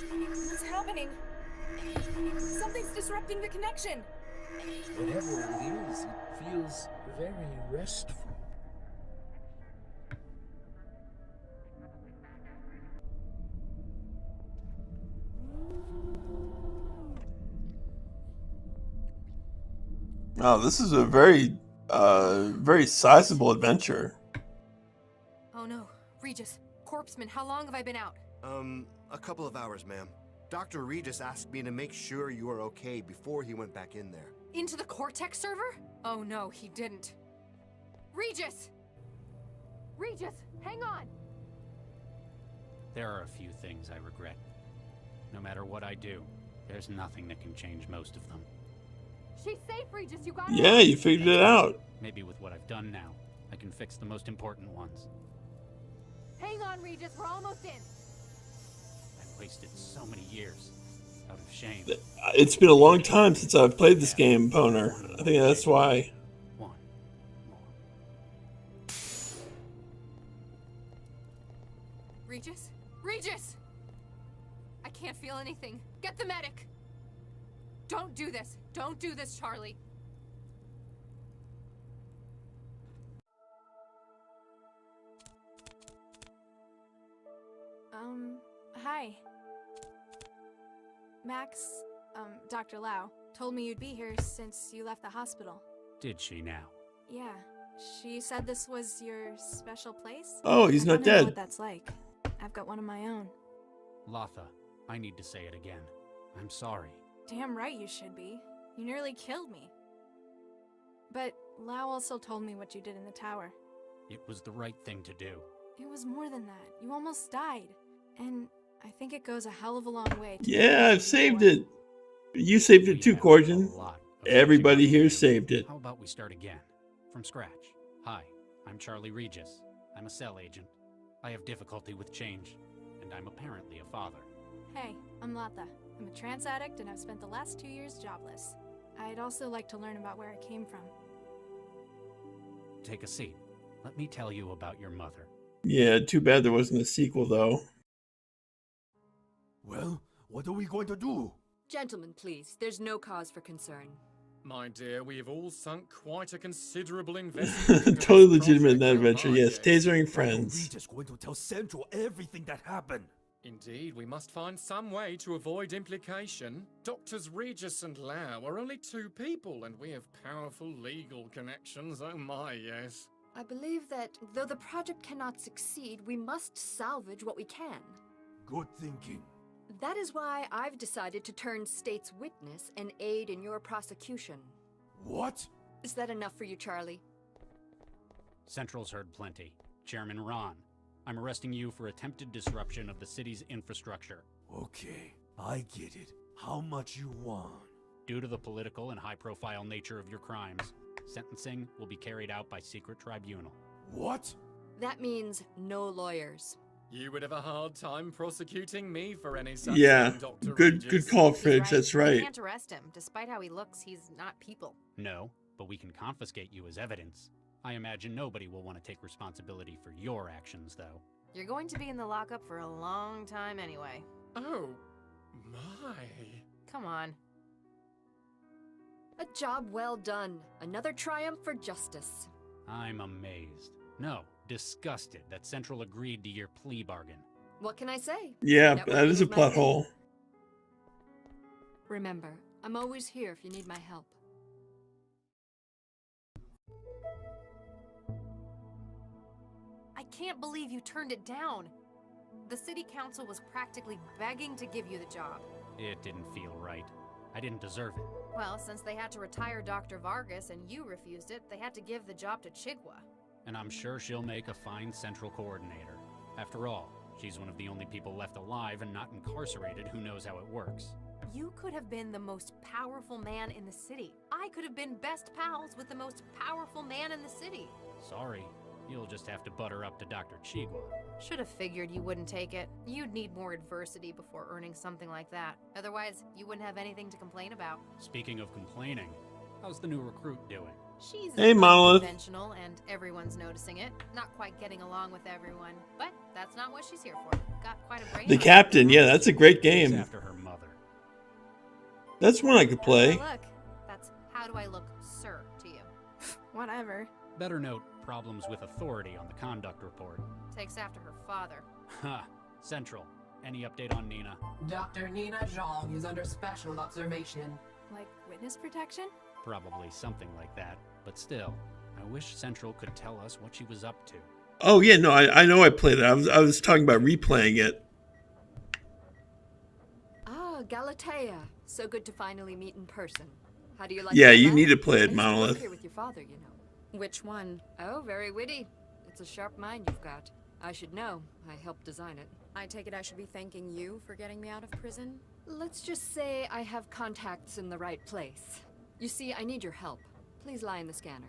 What's happening? Something's disrupting the connection. Whatever it is, it feels very restful. Oh, this is a very sizable adventure. Oh no. Regis, Corpseman, how long have I been out? A couple of hours, ma'am. Dr. Regis asked me to make sure you are okay before he went back in there. Into the Cortex server? Oh no, he didn't. Regis! Regis, hang on! There are a few things I regret. No matter what I do, there's nothing that can change most of them. She's safe, Regis, you got Yeah, you figured it out. Maybe with what I've done now, I can fix the most important ones. Hang on, Regis, we're almost in. I've wasted so many years, out of shame. It's been a long time since I've played this game, Poner. I think that's why. One more. Regis? Regis! I can't feel anything. Get the medic! Don't do this. Don't do this, Charlie. Hi. Max, Dr. Lau, told me you'd be here since you left the hospital. Did she now? Yeah, she said this was your special place. Oh, he's not I wanna know dead. what that's like. I've got one of my own. Latha, I need to say it again. I'm sorry. Damn right you should be. You nearly killed me. But Lau also told me what you did in the tower. It was the right thing to do. It was more than that. You almost died. And I think it goes a hell of a long way to... Yeah, I've saved it. You saved it too, Corjan. Everybody here saved it. How about we start again? From scratch. Hi, I'm Charlie Regis. I'm a cell agent. I have difficulty with change, and I'm apparently a father. Hey, I'm Latha. I'm a trance addict and I've spent the last 2 years jobless. I'd also like to learn about where I came from. Take a seat. Let me tell you about your mother. Yeah, too bad there wasn't a sequel, though. Well, what are we going to do? Gentlemen, please. There's no cause for concern. My dear, we have all sunk quite a considerable investment. Totally legitimate in that adventure, yes. Tasering friends. We're just going to tell Central everything that happened. Indeed, we must find some way to avoid implication. Doctors Regis and Lau are only 2 people, and we have powerful legal connections. Oh my, yes. I believe that, though the project cannot succeed, we must salvage what we can. Good thinking. That is why I've decided to turn state's witness and aid in your prosecution. What? Is that enough for you, Charlie? Central's heard plenty. Chairman Ron, I'm arresting you for attempted disruption of the city's infrastructure. Okay, I get it. How much you want? Due to the political and high-profile nature of your crimes, sentencing will be carried out by secret tribunal. What? That means no lawyers. You would have a hard time prosecuting me for any such Yeah, thing, Dr. good Regis. call, Fridge. That's We right. can't arrest him. Despite how he looks, he's not people. No, but we can confiscate you as evidence. I imagine nobody will want to take responsibility for your actions, though. You're going to be in the lockup for a long time anyway. Oh, my. Come on. A job well done. Another triumph for justice. I'm amazed. No, disgusted that Central agreed to your plea bargain. What can I say? Yeah, Networking that is a my plot thing. hole. Remember, I'm always here if you need my help. I can't believe you turned it down. The city council was practically begging to give you the job. It didn't feel right. I didn't deserve it. Well, since they had to retire Dr. Vargas and you refused it, they had to give the job to Chigwa. And I'm sure she'll make a fine Central coordinator. After all, she's one of the only people left alive and not incarcerated who knows how it works. You could have been the most powerful man in the city. I could have been best pals with the most powerful man in the city. Sorry, you'll just have to butter up to Dr. Chigwa. Should have figured you wouldn't take it. You'd need more adversity before earning something like that. Otherwise, you wouldn't have anything to complain about. Speaking of complaining, how's the new recruit doing? She's Hey, Monolith. unconventional, and everyone's noticing it. Not quite getting along with everyone, but that's not what she's here for. Got quite a brain. The on her. Captain, yeah, that's a great It's game. after her mother. That's one I could play. Look, that's how do I look, sir, to you? Whatever. Better note problems with authority on the conduct report. Takes after her father. Ha! Central, any update on Nina? Dr. Nina Zhang is under special observation. Like witness protection? Probably something like that. But still, I wish Central could tell us what she was up to. Oh yeah, no, I know I played it. I was talking about replaying it. Ah, Galatea. So good to finally meet in person. How do you like Yeah, that you map? need to play I it, used to work Monolith. here with your father, you know. Which one? Oh, very witty. It's a sharp mind you've got. I should know. I helped design it. I take it I should be thanking you for getting me out of prison? Let's just say I have contacts in the right place. You see, I need your help. Please lie in the scanner.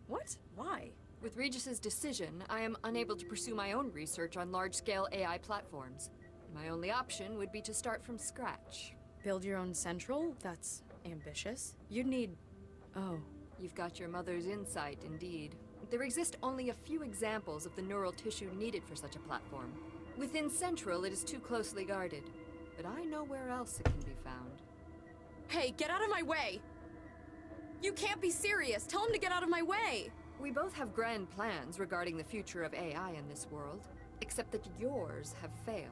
What? Why? With Regis's decision, I am unable to pursue my own research on large-scale AI platforms. My only option would be to start from scratch. Build your own central? That's ambitious. You'd need... Oh. You've got your mother's insight, indeed. There exist only a few examples of the neural tissue needed for such a platform. Within Central, it is too closely guarded. But I know where else it can be found. Hey, get out of my way! You can't be serious! Tell him to get out of my way! We both have grand plans regarding the future of AI in this world, except that yours have failed.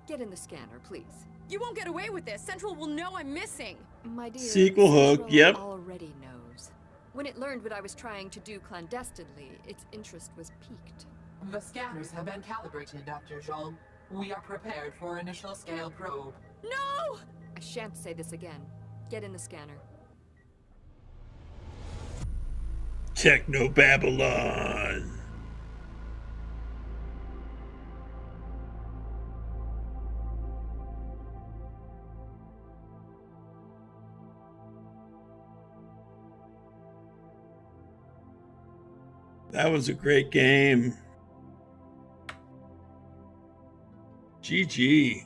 Get in the scanner, please. You won't get away with this! Central will know I'm missing! My dear, Sequel hook, Central yep. already knows. When it learned what I was trying to do clandestinely, its interest was piqued. The scanners have been calibrated, Dr. Zhang. We are prepared for initial scale probe. No! I shan't say this again. Get in the scanner. Technobabylon. That was a great game. GG.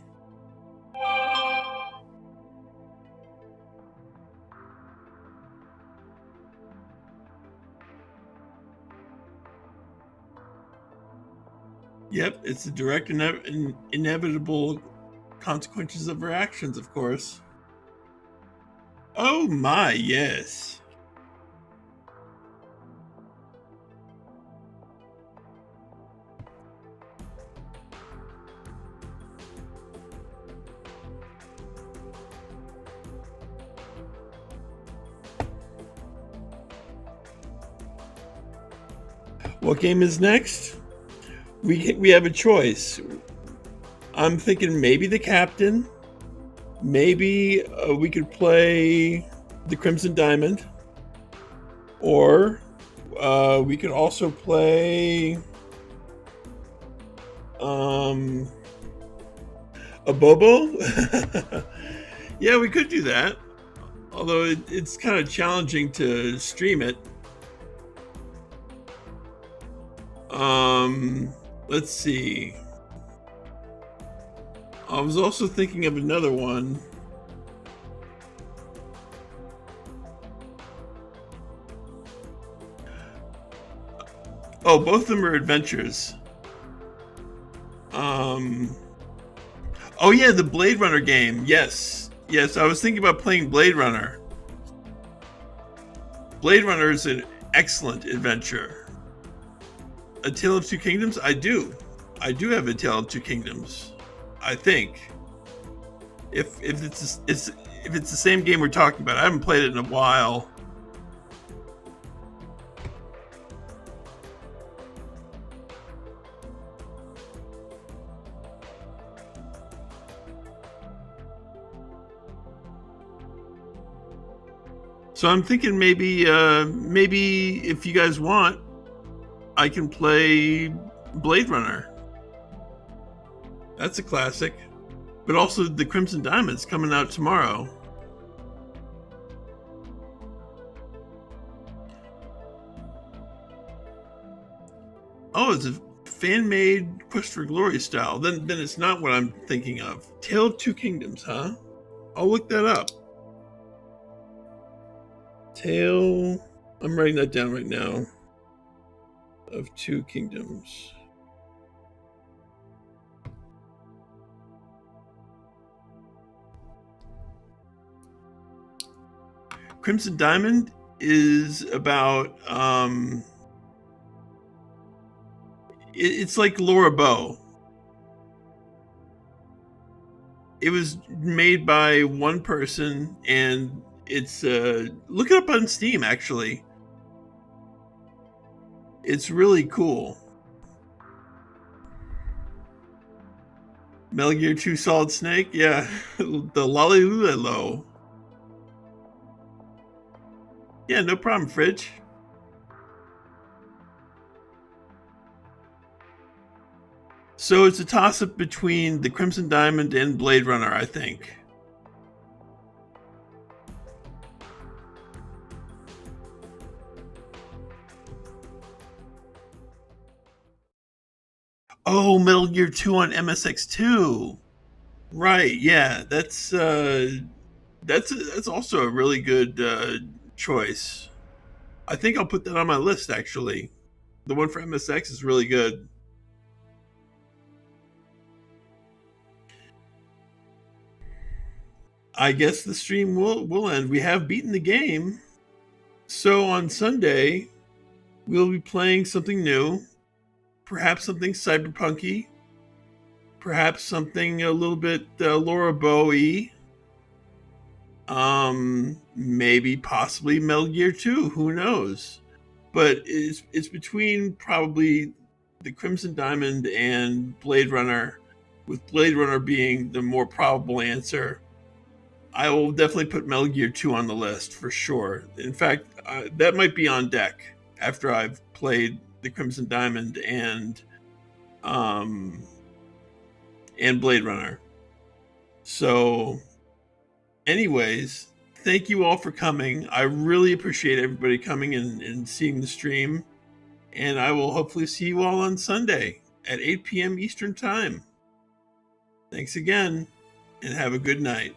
Yep, it's the direct inevitable consequences of our actions, of course. Oh my, yes. What game is next? We have a choice. I'm thinking maybe the Captain. Maybe we could play the Crimson Diamond. Or we could also play a Bobo. Yeah, we could do that. Although it's kind of challenging to stream it. Let's see. I was also thinking of another one. Oh, both of them are adventures. Oh yeah, the Blade Runner game. Yes. Yes, I was thinking about playing Blade Runner. Blade Runner is an excellent adventure. A Tale of Two Kingdoms? I do. I do have A Tale of Two Kingdoms. I think. If it's the same game we're talking about, I haven't played it in a while. So I'm thinking maybe if you guys want, I can play Blade Runner. That's a classic. But also the Crimson Diamond's coming out tomorrow. Oh, it's a fan-made Quest for Glory style. Then it's not what I'm thinking of. Tale of Two Kingdoms, huh? I'll look that up. Tale... I'm writing that down right now. Of Two Kingdoms. Crimson Diamond is about it's like Laura Bow. It was made by one person, and it's look it up on Steam actually. It's really cool. Metal Gear 2 Solid Snake, yeah. The Lollylulelo. Yeah, no problem, Fridge. So it's a toss-up between the Crimson Diamond and Blade Runner, I think. Oh, Metal Gear 2 on MSX2. Right, yeah, that's also a really good choice. I think I'll put that on my list, actually. The one for MSX is really good. I guess the stream will end. We have beaten the game. So on Sunday, we'll be playing something new. Perhaps something cyberpunky. Perhaps something a little bit Laura Bowie. Maybe possibly Metal Gear 2, who knows? But it's between probably the Crimson Diamond and Blade Runner, with Blade Runner being the more probable answer. I will definitely put Metal Gear 2 on the list for sure. In fact, that might be on deck after I've played the Crimson Diamond and Blade Runner. So anyways, thank you all for coming. I really appreciate everybody coming and seeing the stream. And I will hopefully see you all on Sunday at 8 p.m. Eastern Time. Thanks again, and have a good night.